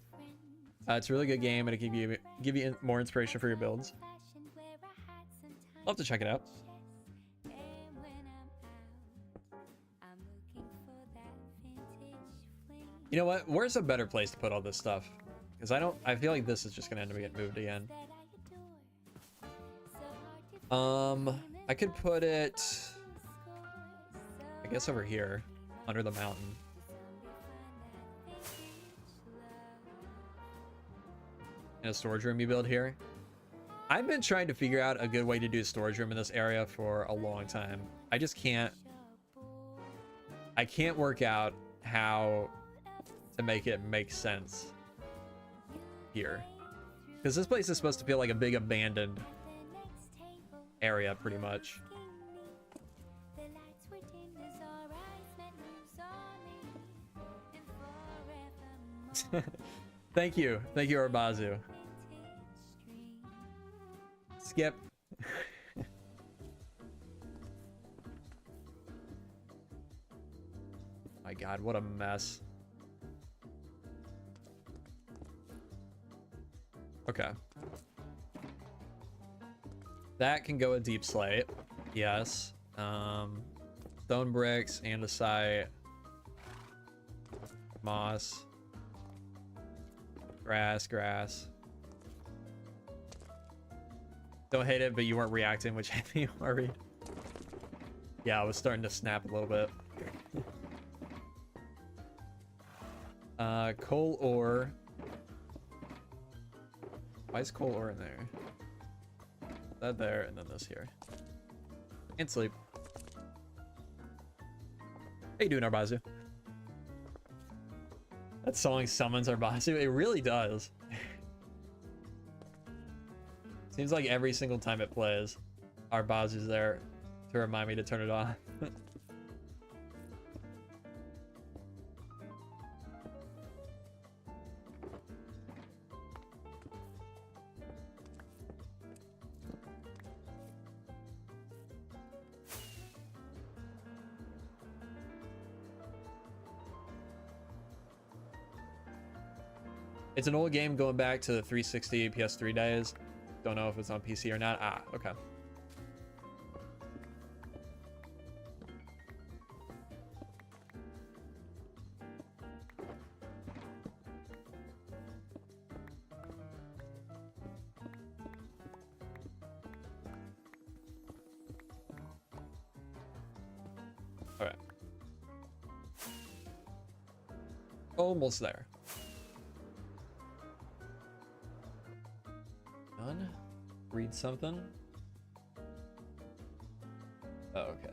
It's a really good game, and it can give you more inspiration for your builds. I'll have to check it out. You know what? Where's a better place to put all this stuff? Because I feel like this is just gonna end up getting moved again. I could put it, I guess, over here, under the mountain. In a storage room you build here. I've been trying to figure out a good way to do a storage room in this area for a long time. I just can't. I can't work out how to make it make sense here. Because this place is supposed to feel like a big abandoned area, pretty much. Thank you, Arbazu. Skip. My God, what a mess. Okay. That can go a deep slate. Yes. Stone bricks, andesite, moss, grass. Don't hate it, but you weren't reacting, which had me worried. Yeah, I was starting to snap a little bit. Coal ore. Why is coal ore in there? That there, and then this here. And sleep. How you doing, Arbazu? That song summons Arbazu. It really does. Seems like every single time it plays, Arbazu's there to remind me to turn it on. It's an old game going back to the 360 PS3 days. Don't know if it's on PC or not. Ah, okay. All right. Almost there. Done. Read something. Oh, okay.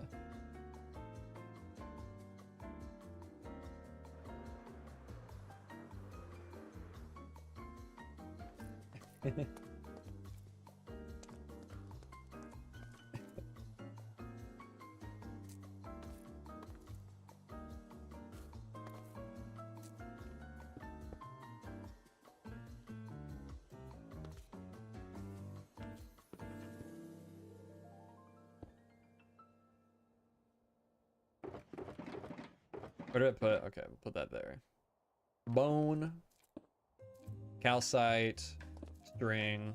Where did I put? Okay, we'll put that there. Bone, calcite, string.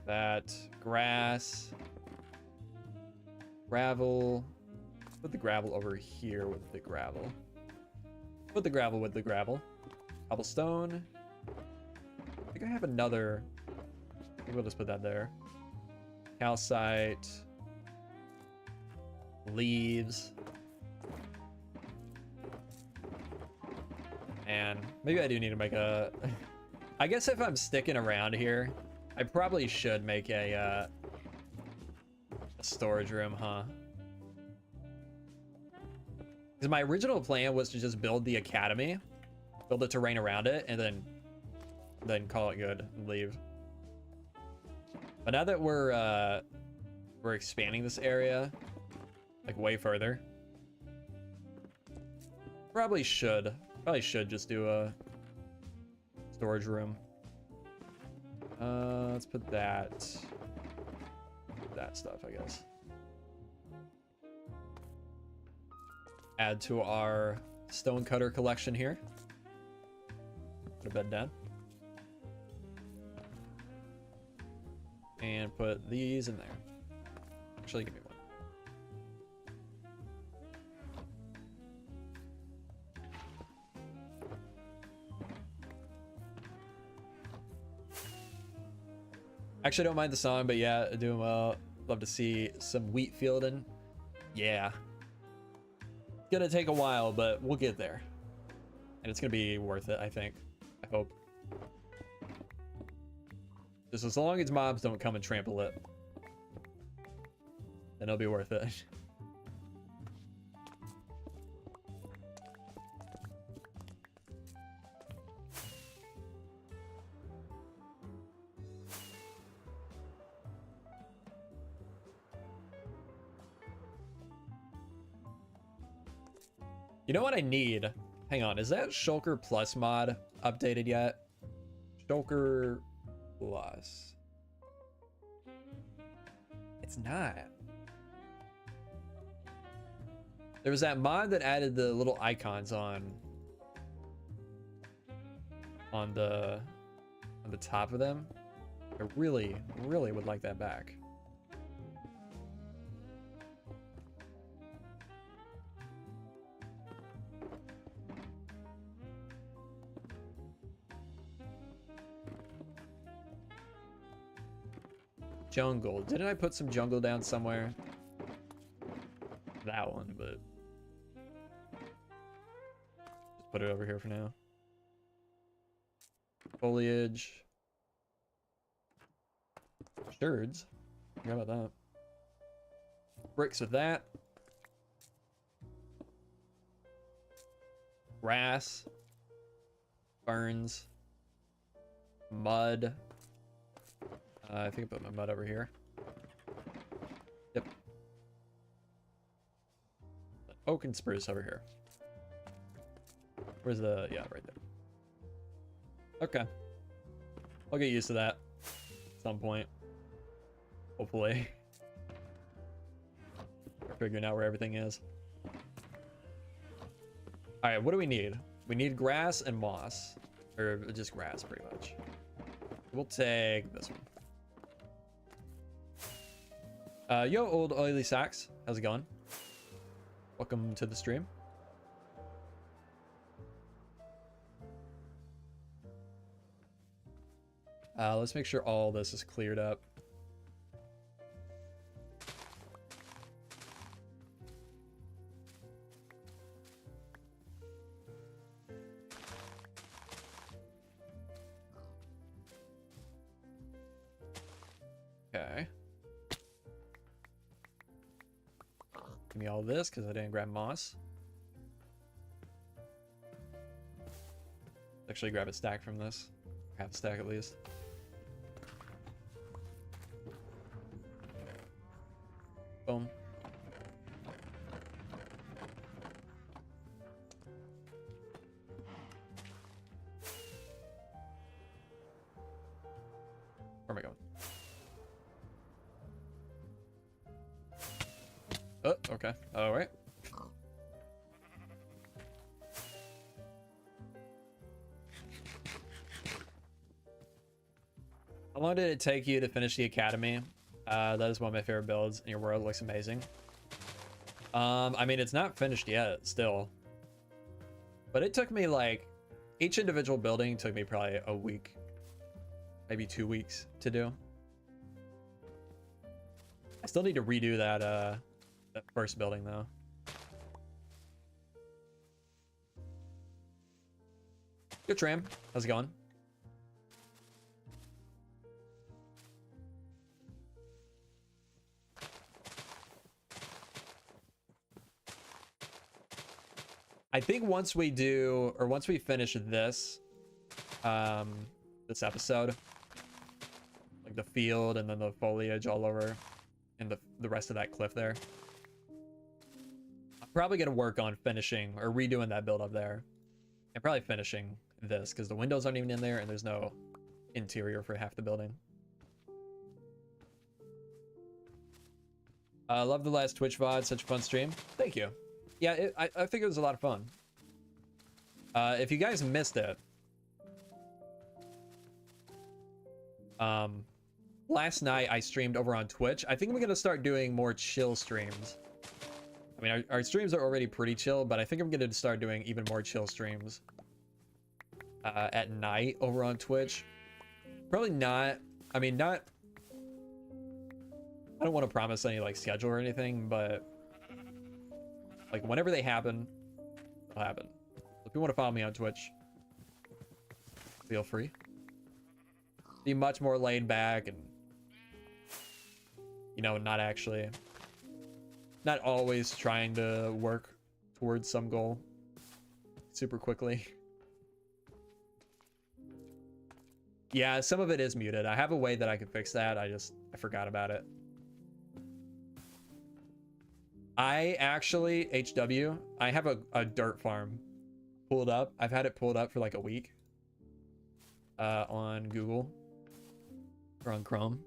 That grass, gravel. Put the gravel over here with the gravel. Put the gravel with the gravel. Cobblestone. I think I have another. I think we'll just put that there. Calcite. Leaves. And maybe I do need to make a... I guess if I'm sticking around here, I probably should make a storage room, huh? Because my original plan was to just build the academy, build the terrain around it, and then call it good and leave. But now that we're expanding this area, like way further, probably should just do a storage room. Let's put that stuff, I guess. Add to our stonecutter collection here. Put a bed down. And put these in there. Actually, give me one. Actually, I don't mind the song, but yeah, doing well. Love to see some wheat fielding. Yeah. Gonna take a while, but we'll get there. And it's gonna be worth it, I think. I hope. Just as long as mobs don't come and trample it, then it'll be worth it. You know what I need? Hang on, is that Shulker Plus mod updated yet? Shulker Plus. It's not. There was that mod that added the little icons on the top of them. I really would like that back. Jungle. Didn't I put some jungle down somewhere? That one, but just put it over here for now. Foliage. Sherds. Forgot about that. Bricks with that. Grass. Ferns. Mud. I think I put my mud over here. Yep. Oak and spruce over here. Where's the... yeah, right there. Okay. I'll get used to that at some point. Hopefully. We're figuring out where everything is. Alright, what do we need? We need grass and moss. Or just grass, pretty much. We'll take this one. Yo, old oily socks. How's it going? Welcome to the stream. Let's make sure all this is cleared up. Okay. Give me all this because I didn't grab moss. Actually grab a stack from this. Half a stack at least. Boom. Where am I going? Oh, okay. All right. How How long did it take you to finish the academy? That is one of my favorite builds, and your world looks amazing. I mean, it's not finished yet, still. But it took me like, each individual building took me probably a week, maybe 2 weeks to do. I still need to redo that, that first building though. Good Tram, how's it going? I think once we do, or once we finish this, this episode, like the field and then the foliage all over and the rest of that cliff there, I'm probably gonna work on finishing or redoing that build up there and probably finishing this because the windows aren't even in there and there's no interior for half the building. I love the last Twitch VOD, such a fun stream. Thank you. Yeah, I think it was a lot of fun. If you guys missed it, last night I streamed over on Twitch. I think I'm gonna start doing more chill streams. I mean, our streams are already pretty chill, but I think I'm gonna start doing even more chill streams at night over on Twitch. Probably not. I mean, not. I don't want to promise any like schedule or anything, but like whenever they happen, they'll happen. If you want to follow me on Twitch, feel free. Be much more laid back and, you know, not always trying to work towards some goal super quickly. Yeah, some of it is muted. I have a way that I can fix that. I forgot about it. I actually, HW, I have a dirt farm pulled up. I've had it pulled up for like a week on Google or on Chrome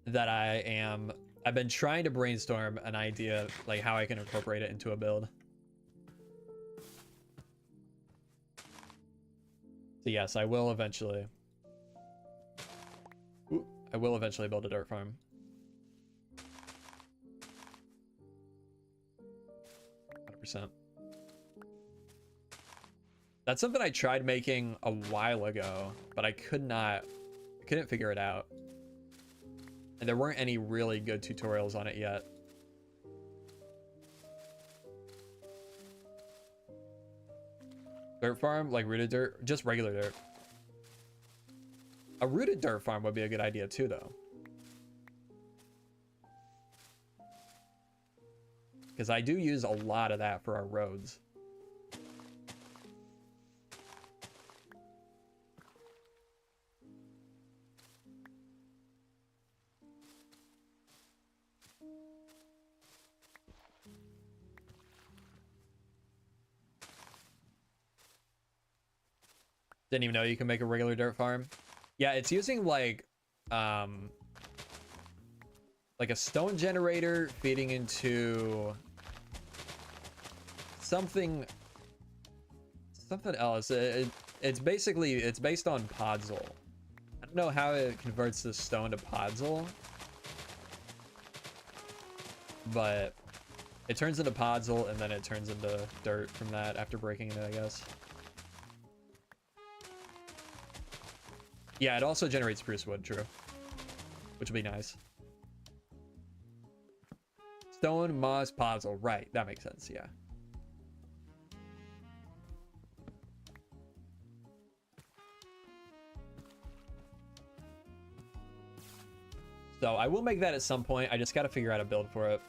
that I've been trying to brainstorm an idea like how I can incorporate it into a build. So yes, I will eventually build a dirt farm. 100%. That's something I tried making a while ago, but I couldn't figure it out. And there weren't any really good tutorials on it yet. Dirt farm, like rooted dirt, just regular dirt. A rooted dirt farm would be a good idea too, though. Because I do use a lot of that for our roads. Didn't even know you can make a regular dirt farm. Yeah, it's using like a stone generator feeding into something else. It's based on podzol. I don't know how it converts the stone to podzol, but it turns into podzol and then it turns into dirt from that after breaking it, I guess. Yeah, it also generates spruce wood, true. Which would be nice. Stone, moss, podzol. Right, that makes sense, yeah. So I will make that at some point. I just got to figure out a build for it.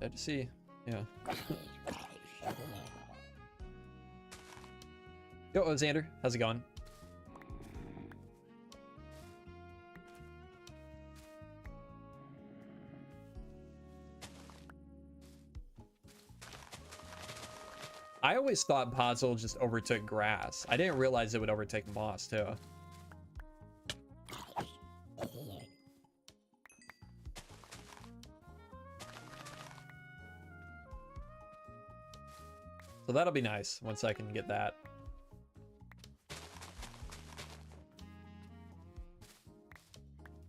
Good to see. Yeah. Yo, Xander, how's it going? I always thought podzol just overtook grass. I didn't realize it would overtake moss too. So that'll be nice once I can get that.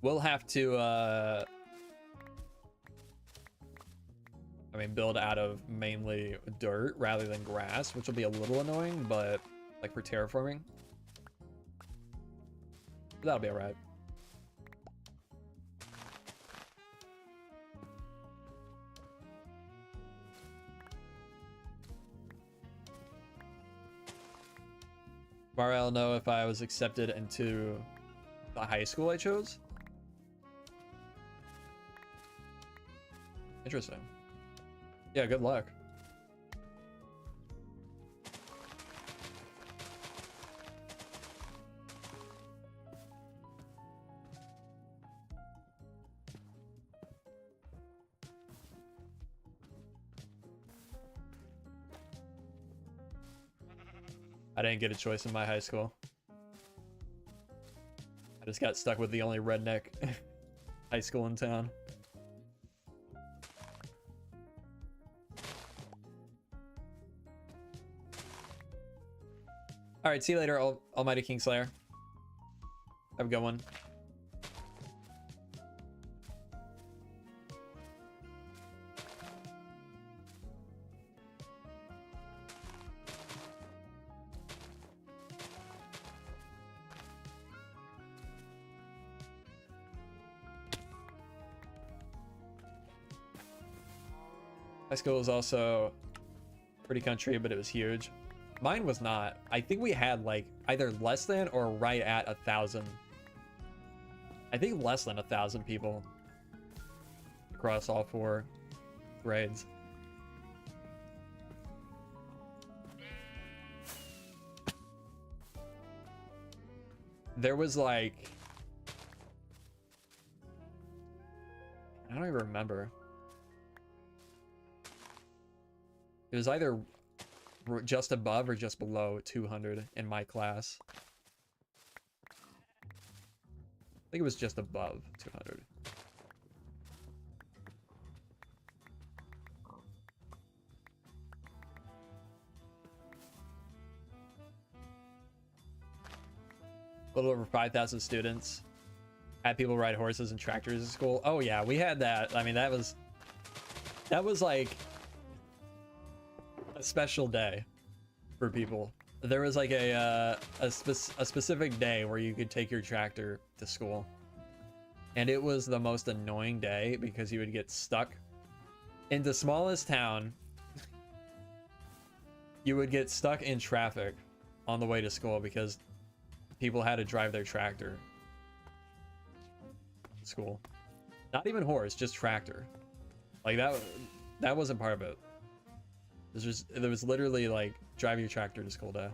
We'll have to, I mean, build out of mainly dirt rather than grass, which will be a little annoying, but like for terraforming, that'll be all right. I'll know if I was accepted into the high school I chose. Interesting. Yeah, good luck. I didn't get a choice in my high school. I just got stuck with the only redneck high school in town. All right, see you later, Almighty Kingslayer. Have a good one. High school was also pretty country, but it was huge. Mine was not. I think we had like either less than or right at 1,000. I think less than 1,000 people across all 4 grades. There was like, I don't even remember. It was either just above or just below 200 in my class. I think it was just above 200. A little over 5,000 students. Had people ride horses and tractors in school. Oh yeah, we had that. I mean, that was like a special day for people. There was like a specific day where you could take your tractor to school, and it was the most annoying day because you would get stuck in the smallest town. You would get stuck in traffic on the way to school because people had to drive their tractor to school. Not even horse, just tractor. Like that wasn't part of it. There was literally like drive your tractor to school day.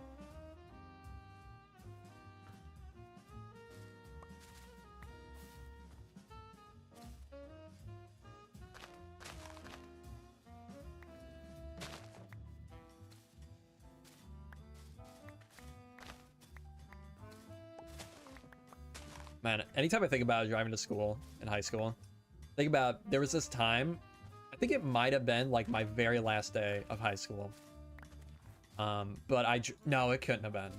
Man, anytime I think about driving to school in high school, think about there was this time, I think it might have been like my very last day of high school. But no, it couldn't have been.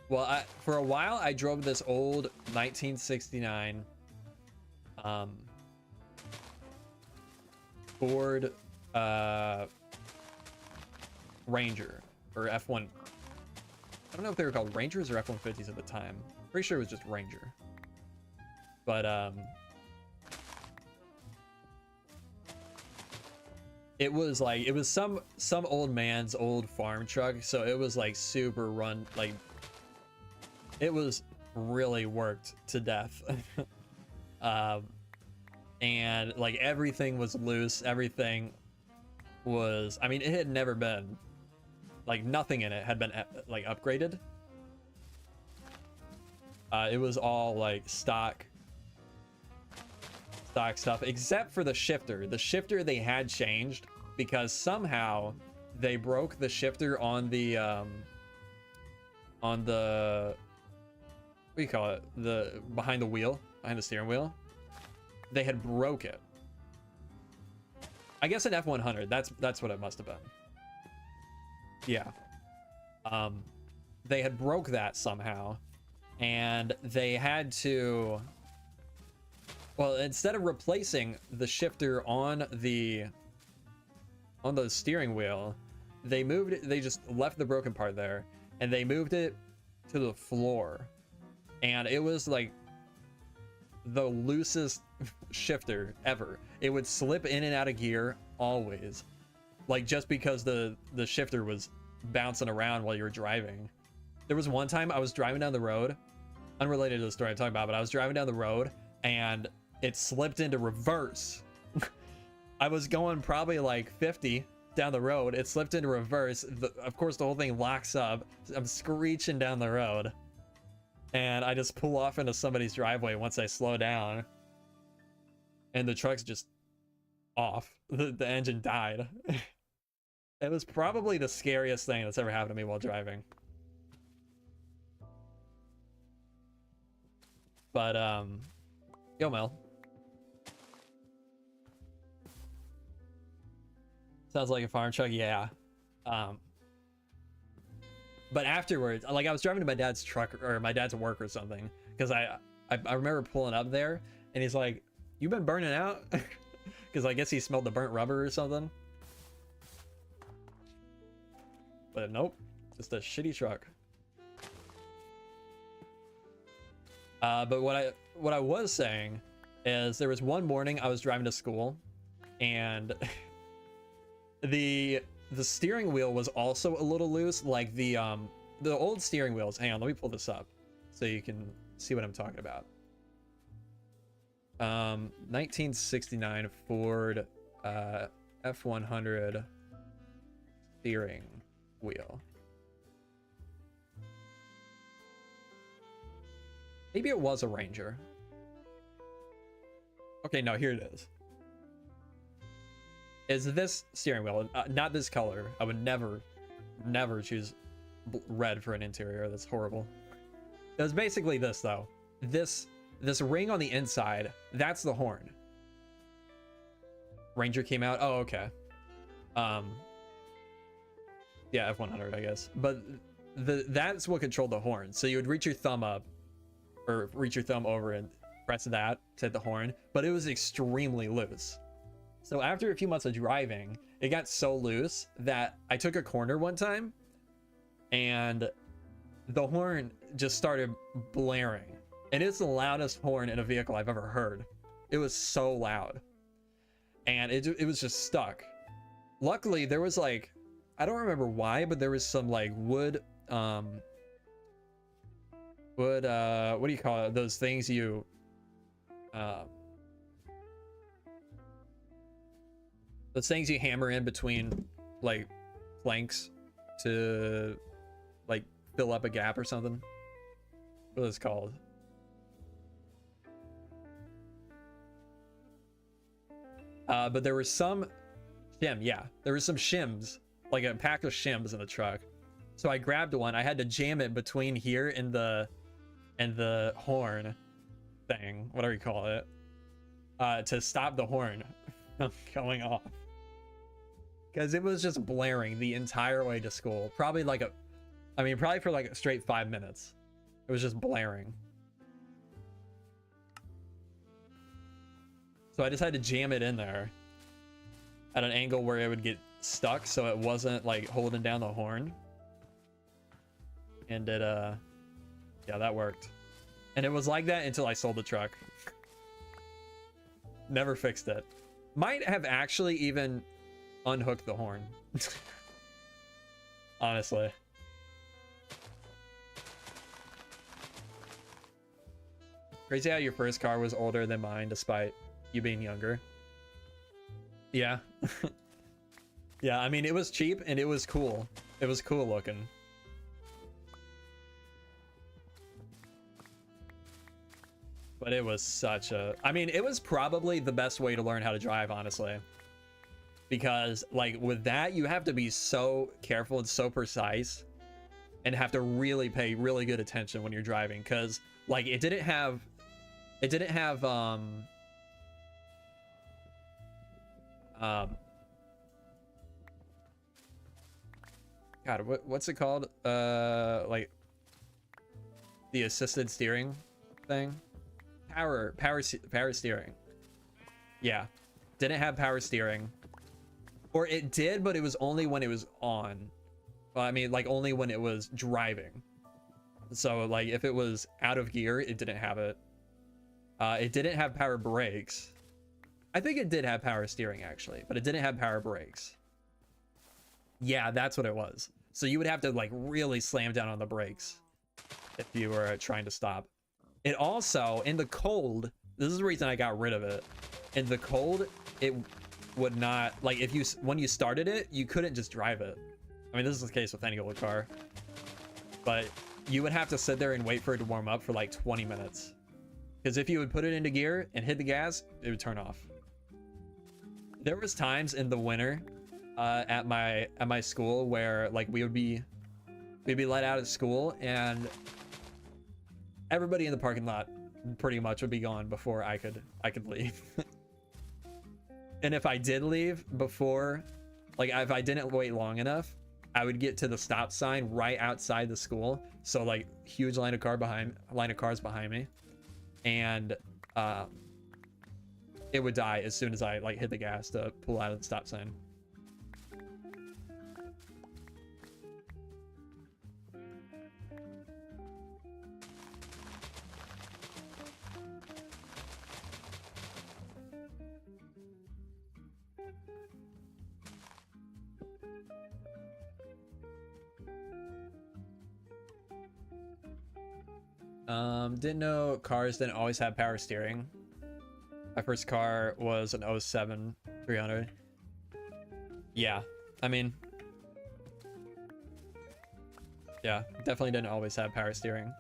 Well, for a while I drove this old 1969 Ford Ranger or F1. I don't know if they were called Rangers or F-150s at the time. Pretty sure it was just Ranger. But it was like, it was some old man's old farm truck, so it was like super run, like it was really worked to death. And like everything was loose, everything was, I mean, it had never been, like nothing in it had been like upgraded. It was all like stock stuff, except for the shifter. The shifter they had changed because somehow they broke the shifter on the what do you call it? The behind the steering wheel. They had broke it. I guess an F100. That's what it must have been. Yeah. They had broke that somehow, and they had to, well, instead of replacing the shifter on the steering wheel, they moved it, they just left the broken part there, and they moved it to the floor. And it was like the loosest shifter ever. It would slip in and out of gear always, like just because the shifter was bouncing around while you were driving. There was one time I was driving down the road, unrelated to the story I'm talking about, but I was driving down the road and it slipped into reverse. I was going probably like 50 down the road. It slipped into reverse. Of course, the whole thing locks up. I'm screeching down the road, and I just pull off into somebody's driveway once I slow down, and the truck's just off. The engine died. It was probably the scariest thing that's ever happened to me while driving. But yo, Mel. Sounds like a farm truck, yeah. But afterwards, like I was driving to my dad's truck or my dad's work or something, because I remember pulling up there, and he's like, "You been burning out?" Because I guess he smelled the burnt rubber or something. But nope, just a shitty truck. But what I was saying is there was one morning I was driving to school, and the steering wheel was also a little loose, like the old steering wheels. Hang on, let me pull this up so you can see what I'm talking about. 1969 Ford F100 steering wheel. Maybe it was a Ranger. Okay, no, here it is. Is this steering wheel, not this color. I would never choose red for an interior. That's horrible. It was basically this though. This ring on the inside, that's the horn. Ranger came out. Oh, okay. Yeah, F100, I guess. But that's what controlled the horn. So you would reach your thumb up, or reach your thumb over and press that to hit the horn, but it was extremely loose. So after a few months of driving, it got so loose that I took a corner one time and the horn just started blaring. And it's the loudest horn in a vehicle I've ever heard. It was so loud. And it was just stuck. Luckily, there was like, I don't remember why, but there was some like wood, what do you call it? Those things you, those things you hammer in between like planks to like fill up a gap or something. What is it called? But there was some shim, yeah. There was some shims, like a pack of shims in the truck. So I grabbed one. I had to jam it between here and the horn thing, whatever you call it, to stop the horn from going off. Because it was just blaring the entire way to school. Probably like probably for like a straight 5 minutes. It was just blaring. So I just had to jam it in there at an angle where it would get stuck so it wasn't like holding down the horn. And it, yeah, that worked. And it was like that until I sold the truck. Never fixed it. Might have actually even unhooked the horn. Honestly. Crazy how your first car was older than mine despite you being younger. Yeah. Yeah, I mean, it was cheap and it was cool. It was cool looking. But it was such a... I mean, it was probably the best way to learn how to drive, honestly. Because, like, with that, you have to be so careful and so precise. And have to really pay really good attention when you're driving. Because, like, it didn't have... God, what's it called? Like the assisted steering thing. Power steering. Yeah, didn't have power steering, or it did, but it was only when it was on. Well, I mean, like only when it was driving. So like if it was out of gear, it didn't have it. It didn't have power brakes. I think it did have power steering actually, but it didn't have power brakes. Yeah, that's what it was. So you would have to like really slam down on the brakes if you were trying to stop. It also, in the cold, this is the reason I got rid of it. In the cold, it would not, like if you, when you started it, you couldn't just drive it. I mean, this is the case with any old car, but you would have to sit there and wait for it to warm up for like 20 minutes. Because if you would put it into gear and hit the gas, it would turn off. There was times in the winter at my school where like we'd be let out of school and everybody in the parking lot pretty much would be gone before I could leave. And if I did leave before, like if I didn't wait long enough, I would get to the stop sign right outside the school. So like huge line of cars behind me, and it would die as soon as I like hit the gas to pull out of the stop sign. Didn't know cars didn't always have power steering. My first car was an 07 300. Yeah, I mean, yeah, definitely didn't always have power steering.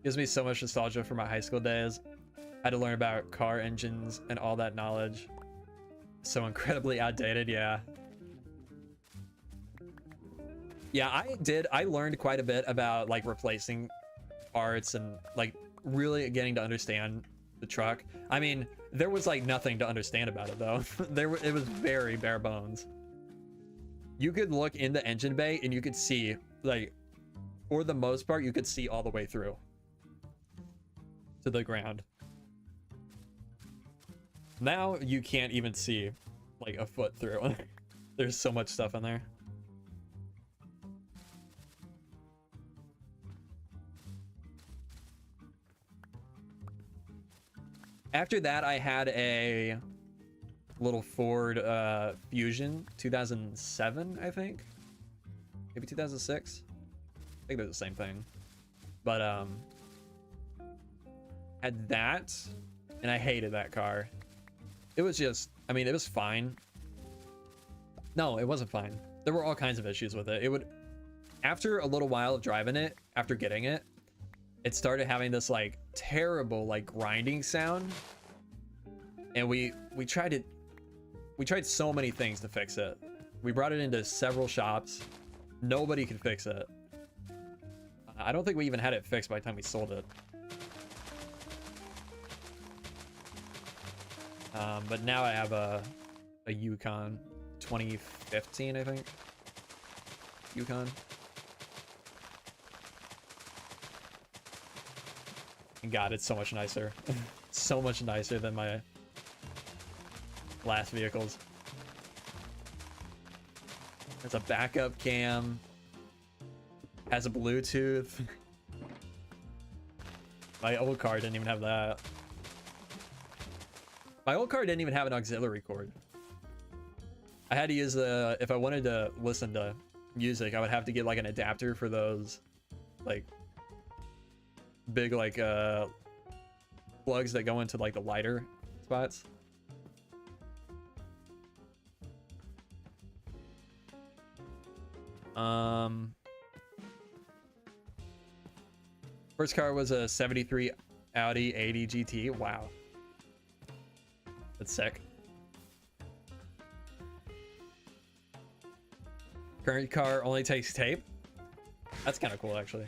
Gives me so much nostalgia for my high school days. I had to learn about car engines and all that knowledge. So incredibly outdated, yeah. Yeah, I learned quite a bit about like replacing parts and like really getting to understand the truck. I mean, there was like nothing to understand about it though. It was very bare bones. You could look in the engine bay and you could see, like, for the most part, you could see all the way through to the ground. Now you can't even see like a foot through. There's so much stuff in there. After that, I had a little Ford Fusion 2007, I think. Maybe 2006. I think they're the same thing. But had that, and I hated that car. It was just, I mean, it was fine. No, it wasn't fine. There were all kinds of issues with it. It would, after a little while of driving it, after getting it, it started having this like terrible like grinding sound. And we tried so many things to fix it. We brought it into several shops. Nobody could fix it. I don't think we even had it fixed by the time we sold it. But now I have a Yukon 2015, I think. Yukon. And God, it's so much nicer. So much nicer than my last vehicles. There's a backup cam. Has a Bluetooth. My old car didn't even have that. My old car didn't even have an auxiliary cord. I had to use the, if I wanted to listen to music, I would have to get like an adapter for those like big like plugs that go into like the lighter spots. First car was a 73 Audi 80 GT. Wow. That's sick. Current car only takes tape. That's kind of cool, actually.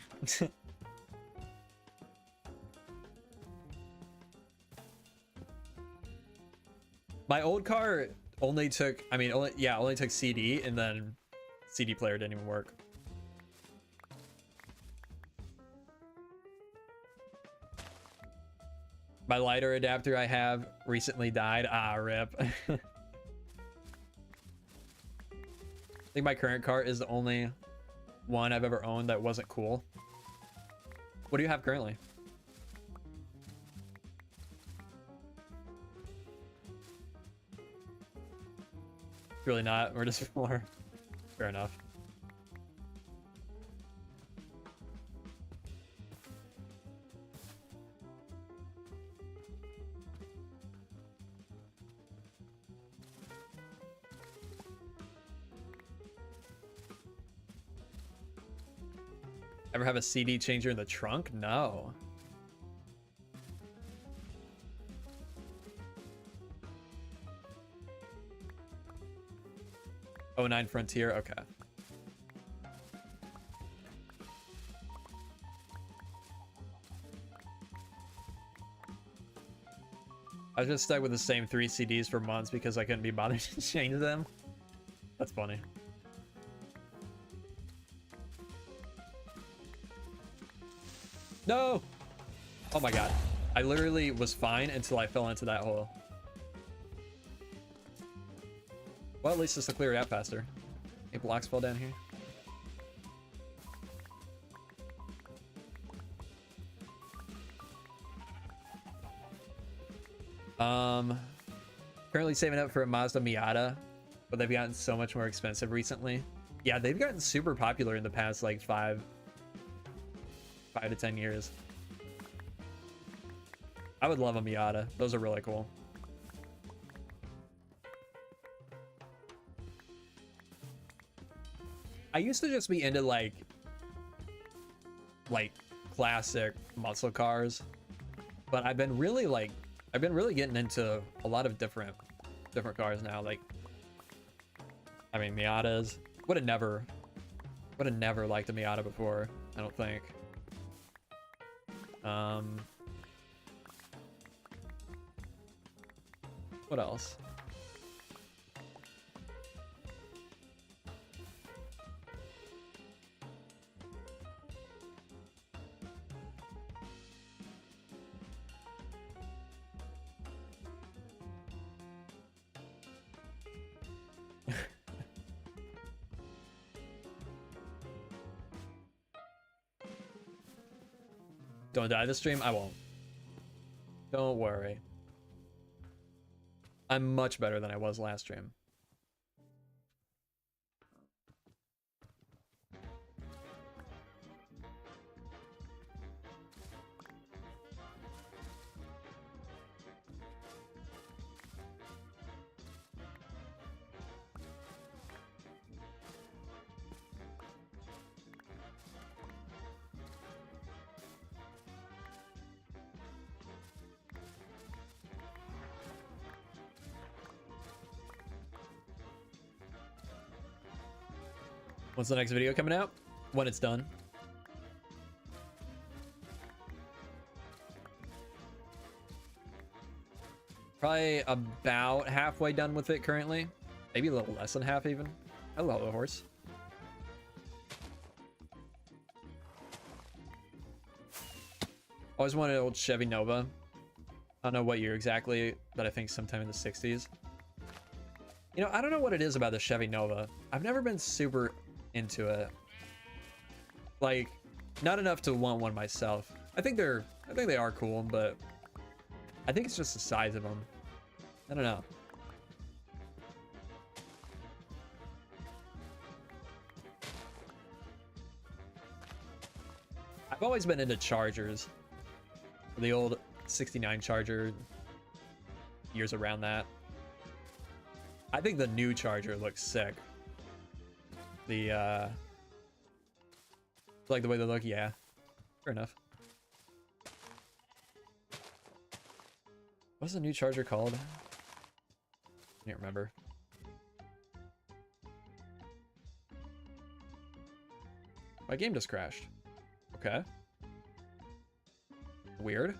My old car only took, I mean, only took CD, and then CD player didn't even work. My lighter adapter I have recently died. Ah, rip. I think my current car is the only one I've ever owned that wasn't cool. What do you have currently? Really not. We're just more. Fair enough. Ever have a CD changer in the trunk? No. '09 Frontier, okay. I was just stuck with the same 3 CDs for months because I couldn't be bothered to change them. That's funny. No! Oh my god. I literally was fine until I fell into that hole. Well, at least this will clear it out faster. Any blocks fall down here? Currently saving up for a Mazda Miata, but they've gotten so much more expensive recently. Yeah, they've gotten super popular in the past like 5 to 10 years. I would love a Miata. Those are really cool. I used to just be into like classic muscle cars, but I've been really getting into a lot of different cars now. Like, I mean, Miatas. Would have never liked a Miata before, I don't think. What else? Don't die this stream? I won't. Don't worry. I'm much better than I was last stream. When's the next video coming out? When it's done. Probably about halfway done with it currently. Maybe a little less than half even. Hello, horse. Always wanted an old Chevy Nova. I don't know what year exactly, but I think sometime in the 60s. You know, I don't know what it is about the Chevy Nova. I've never been super into it. Like, not enough to want one myself. I think they are cool, but I think it's just the size of them. I don't know. I've always been into Chargers. The old 69 Charger, years around that. I think the new Charger looks sick. The like the way they look, yeah. Fair enough. What's the new Charger called? I can't remember. My game just crashed. Okay. Weird.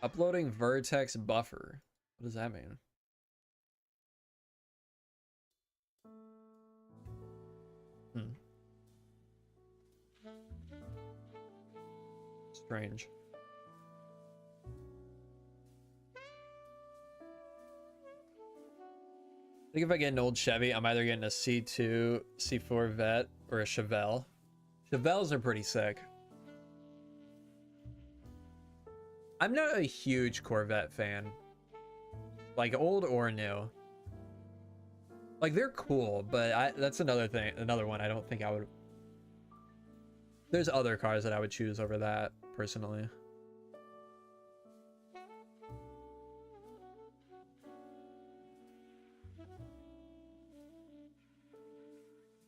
Uploading vertex buffer. What does that mean? Strange. I think if I get an old Chevy, I'm either getting a C2, C4 Vet, or a Chevelle. Chevelles are pretty sick. I'm not a huge Corvette fan. Like old or new. Like they're cool, but that's another thing, another one I don't think I would. There's other cars that I would choose over that, personally.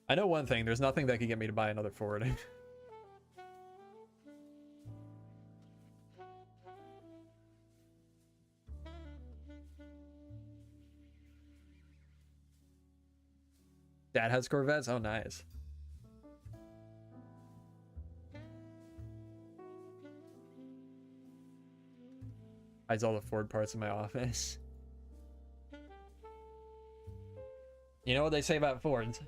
I know one thing, there's nothing that could get me to buy another Ford. Dad has Corvettes? Oh, nice. Hides all the Ford parts in my office. You know what they say about Fords?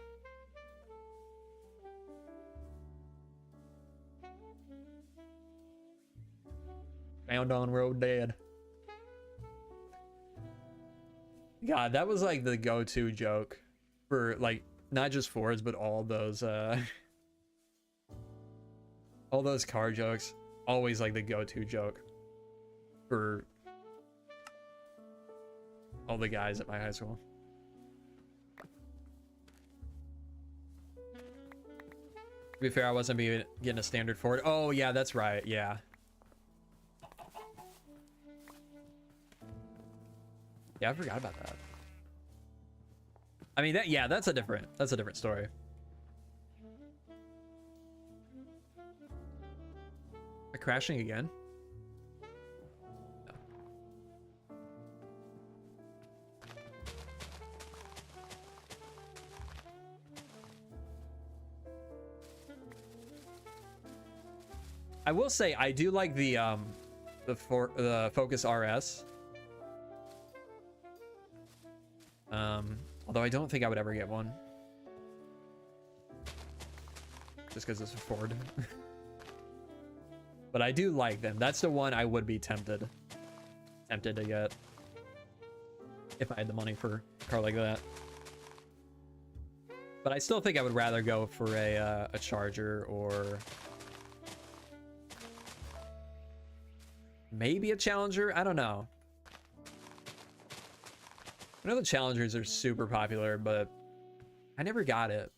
Found on road dead. God, that was like the go-to joke for like not just Fords, but all those car jokes. Always like the go-to joke for all the guys at my high school. To be fair, I wasn't getting a standard Ford. Oh yeah, that's right. Yeah. Yeah, I forgot about that. I mean, that's a different story. Am I crashing again? No. I will say I do like the Focus RS. Although I don't think I would ever get one. Just because it's a Ford. But I do like them. That's the one I would be tempted to get. If I had the money for a car like that. But I still think I would rather go for a Charger or... maybe a Challenger? I don't know. I know the Challengers are super popular, but I never got it.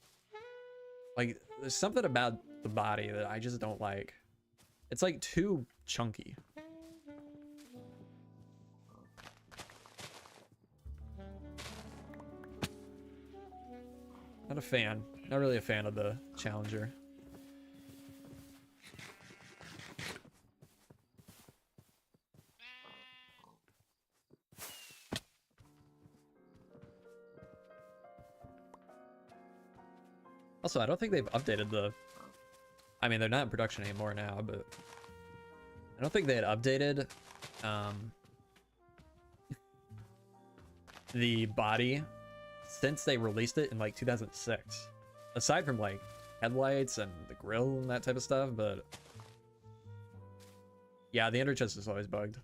Like, there's something about the body that I just don't like. It's like too chunky. Not a fan. Not really a fan of the Challenger. Also, I don't think they've updated the... I mean, they're not in production anymore now, but... I don't think they had updated the body since they released it in, like, 2006. Aside from, like, headlights and the grille and that type of stuff, but... yeah, the under chest is always bugged.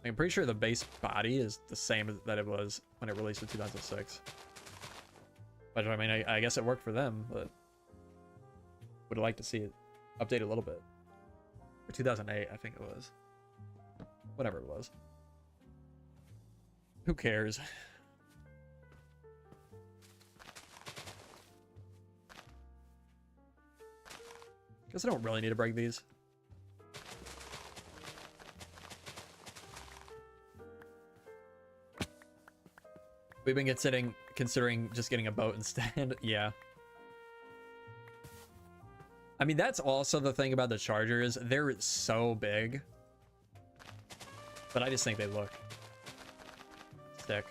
I'm pretty sure the base body is the same as that it was when it released in 2006. But I mean, I guess it worked for them, but would have liked to see it update a little bit. Or 2008, I think it was. Whatever it was. Who cares? Guess I don't really need to break these. We've been considering just getting a boat instead. Yeah. I mean, that's also the thing about the Chargers. They're so big. But I just think they look sick.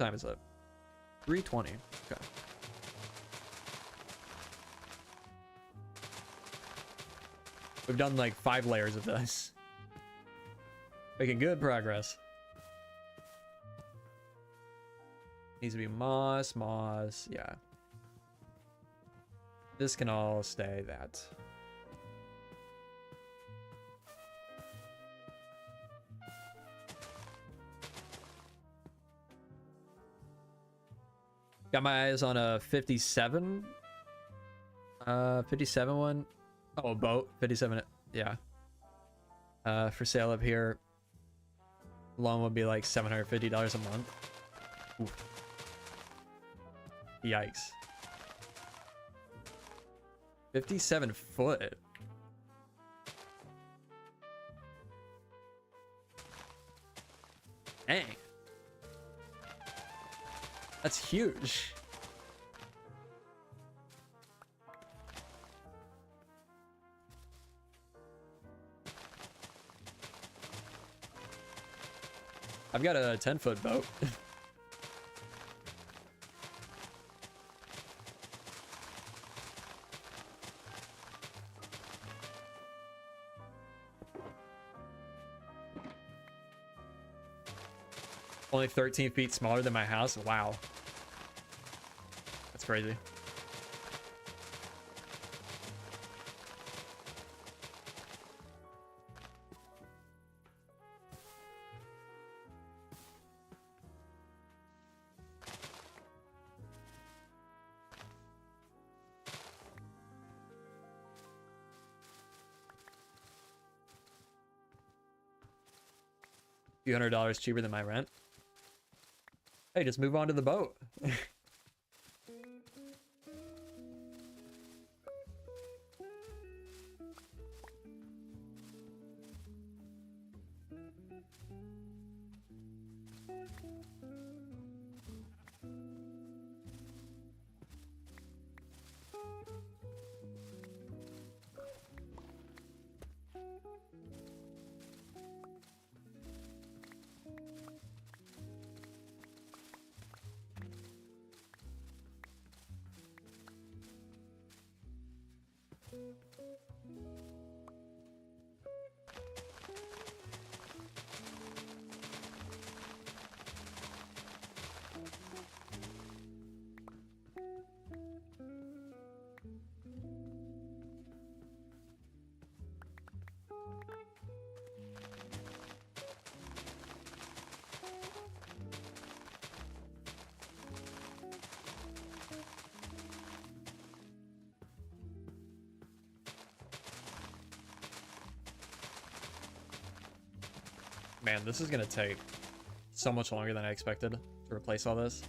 time is it? 3:20. Okay. We've done like 5 layers of this. Making good progress. Needs to be moss, moss, yeah. This can all stay that. Got my eyes on a 57. 57 one. Oh, a boat. 57. Yeah. For sale up here. Loan would be like $750 a month. Oof. Yikes. 57 foot. Dang. That's huge. I've got a 10-foot boat. Only 13 feet smaller than my house. Wow. That's crazy. Few $100 cheaper than my rent. Hey, just move on to the boat. Man, this is gonna take so much longer than I expected to replace all this.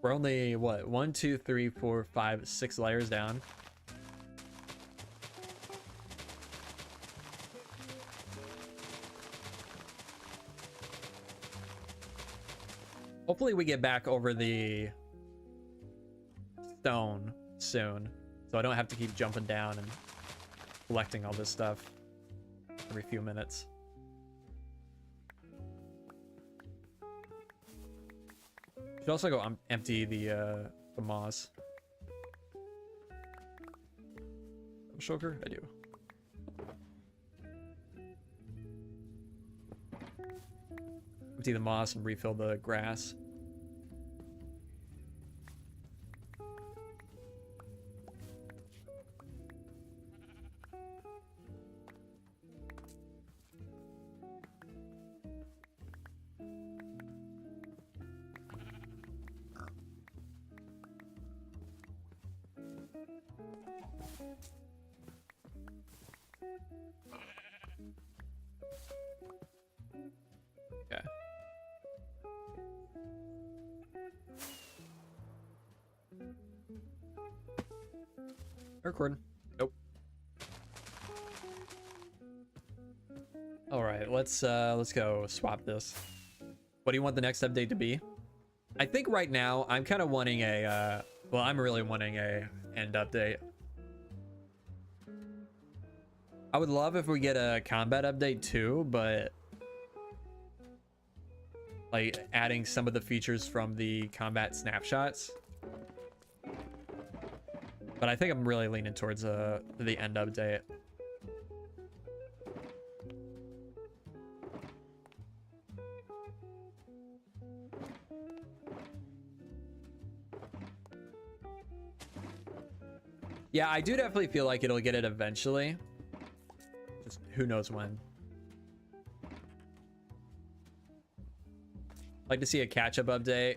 We're only, what, 1, 2, 3, 4, 5, 6 layers down. Hopefully we get back over the stone soon, so I don't have to keep jumping down and collecting all this stuff every few minutes. Should also go empty the moss. Shulker? I do. Empty the moss and refill the grass. Okay. Recording. Nope. All right, let's go swap this. What do you want the next update to be? I think right now I'm kind of wanting a well, I'm really wanting a end update. I would love if we get a combat update too, but like adding some of the features from the combat snapshots. But I think I'm really leaning towards the end update. Yeah, I do definitely feel like it'll get it eventually. Just who knows when. Like to see a catch-up update.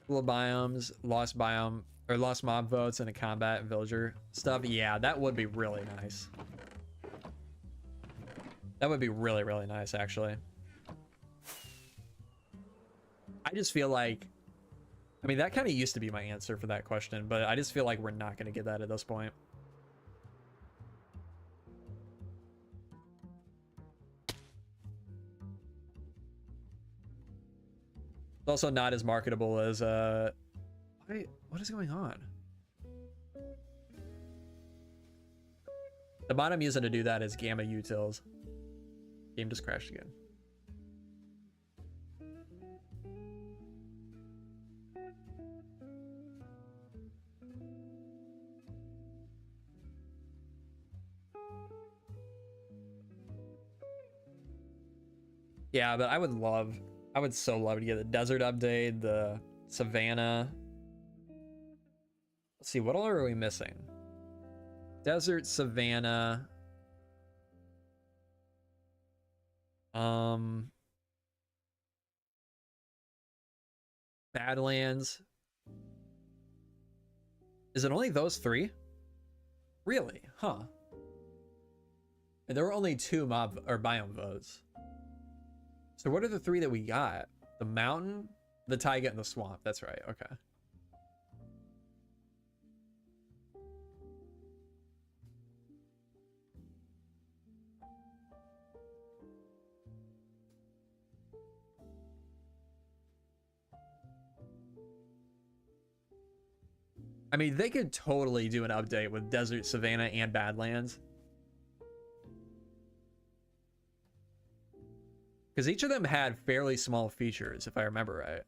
Little biomes, lost biome, or lost mob votes, and a combat and villager stuff. Yeah, that would be really nice. That would be really, really nice, actually. I just feel like... I mean, that kind of used to be my answer for that question, but I just feel like we're not going to get that at this point. It's also not as marketable as... Wait, what is going on? The mod I'm using to do that is gamma utils. Game just crashed again. Yeah, but I would so love to get the desert update, the savannah. Let's see, what all are we missing? Desert, savannah. Badlands. Is it only those three? Really? Huh. And there were only 2 mob or biome votes. So what are the 3 that we got? The mountain, the taiga, and the swamp. That's right. Okay. I mean, they could totally do an update with desert, savannah, and badlands. Because each of them had fairly small features, if I remember right.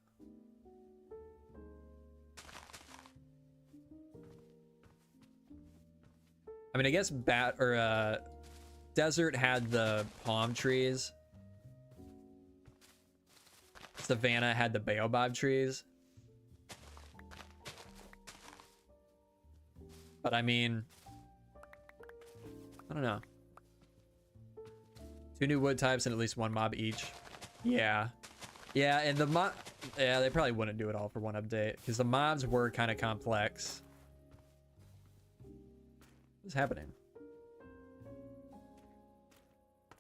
I mean, I guess desert had the palm trees. Savannah had the baobab trees. But I mean, I don't know. 2 new wood types and at least 1 mob each. Yeah. Yeah, and the mob... Yeah, they probably wouldn't do it all for 1 update. Because the mobs were kind of complex. What's happening?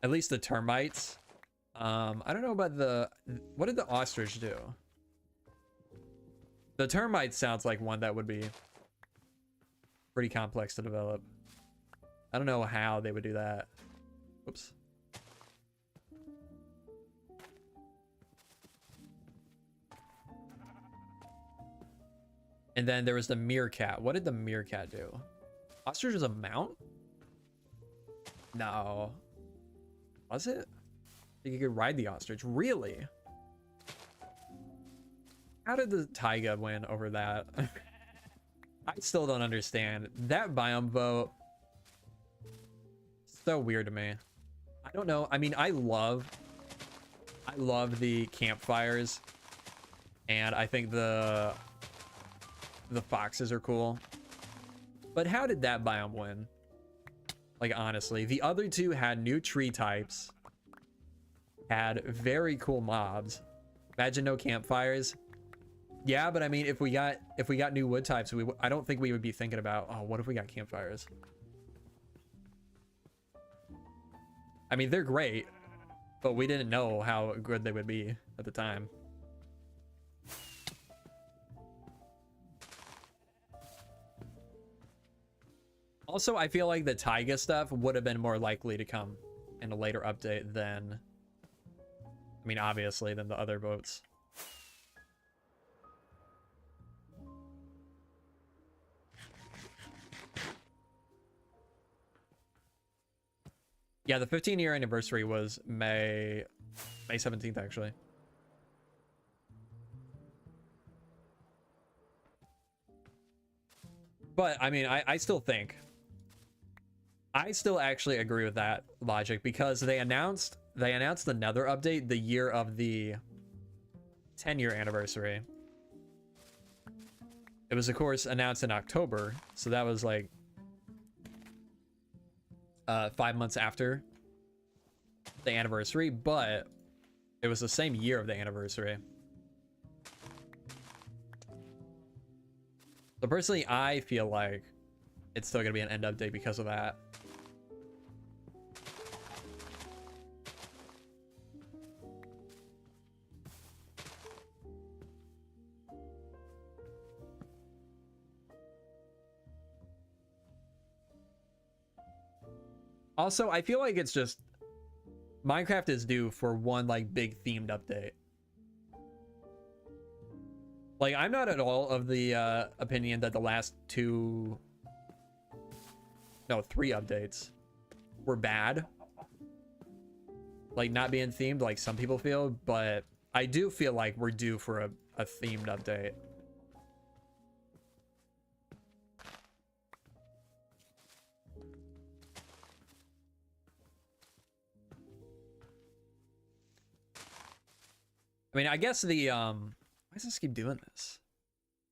At least the termites. I don't know about the... What did the ostrich do? The termite sounds like one that would be pretty complex to develop. I don't know how they would do that. Whoops. And then there was the meerkat. What did the meerkat do? Ostrich is a mount? No. Was it? I think you could ride the ostrich. Really? How did the taiga win over that? I still don't understand. That biome vote, so weird to me. I don't know. I mean, I love the campfires, and I think the foxes are cool. But how did that biome win? Like, honestly, the other 2 had new tree types, had very cool mobs. Imagine no campfires. Yeah, but I mean, if we got new wood types, I don't think we would be thinking about, oh, what if we got campfires? I mean, they're great, but we didn't know how good they would be at the time. Also, I feel like the taiga stuff would have been more likely to come in a later update than, I mean, obviously, than the other votes. Yeah, the 15-year anniversary was May 17th, actually. But I mean, I still think, I still actually agree with that logic, because they announced another update the year of the 10-year anniversary. It was, of course, announced in October, so that was like 5 months after the anniversary, but it was the same year of the anniversary. So personally, I feel like it's still gonna be an end update because of that. Also, I feel like it's just Minecraft is due for one like big themed update. Like, I'm not at all of the opinion that the last three updates were bad. Like, not being themed like some people feel, but I do feel like we're due for a themed update. I mean, I guess the why does this keep doing this?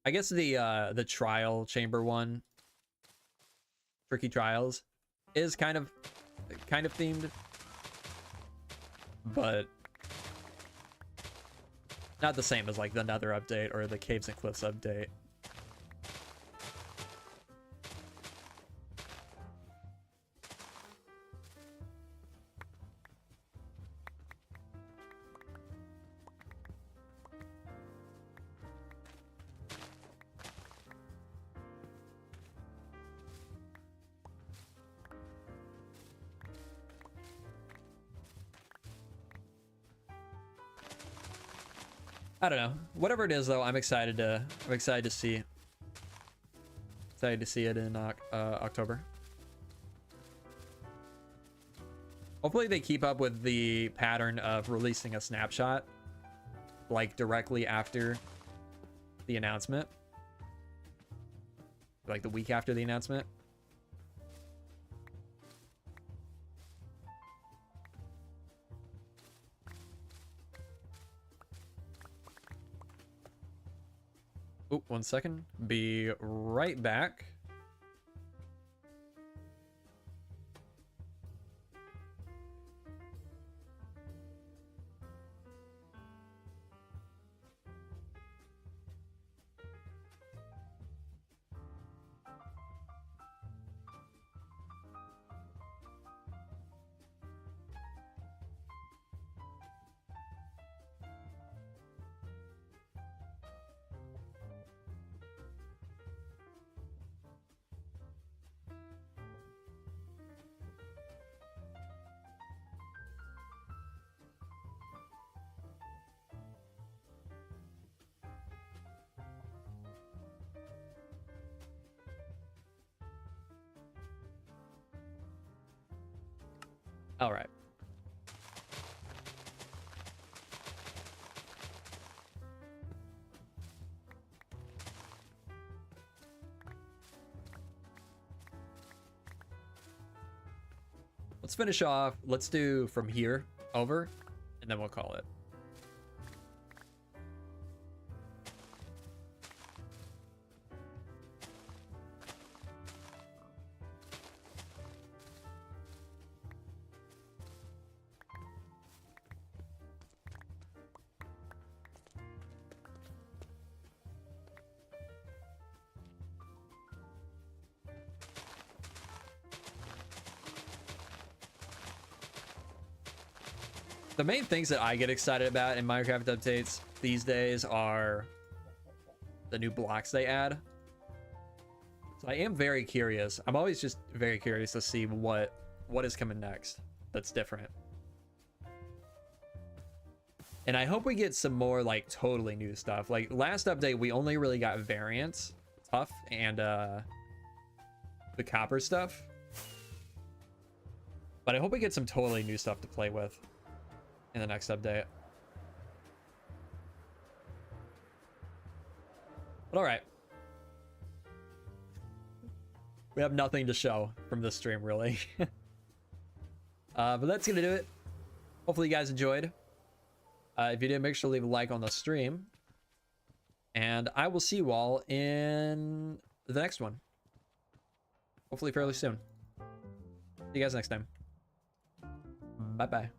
I guess the trial chamber one, Tricky Trials, is kind of themed, but not the same as like the Nether update or the Caves and Cliffs update. I don't know. Whatever it is, though, I'm excited to see. Excited to see it in October. Hopefully, they keep up with the pattern of releasing a snapshot, like directly after the announcement, like the week after the announcement. Oh, 1 second. Be right back. All right. Let's finish off. Let's do from here over, and then we'll call it. The main things that I get excited about in Minecraft updates these days are the new blocks they add. So I am very curious. I'm always just very curious to see what is coming next that's different. And I hope we get some more like totally new stuff. Like last update, we only really got variants, tough, and the copper stuff. But I hope we get some totally new stuff to play with in the next update. But all right. We have nothing to show from this stream, really. But that's gonna do it. Hopefully you guys enjoyed. If you did, make sure to leave a like on the stream. And I will see you all in the next one. Hopefully fairly soon. See you guys next time. Bye-bye.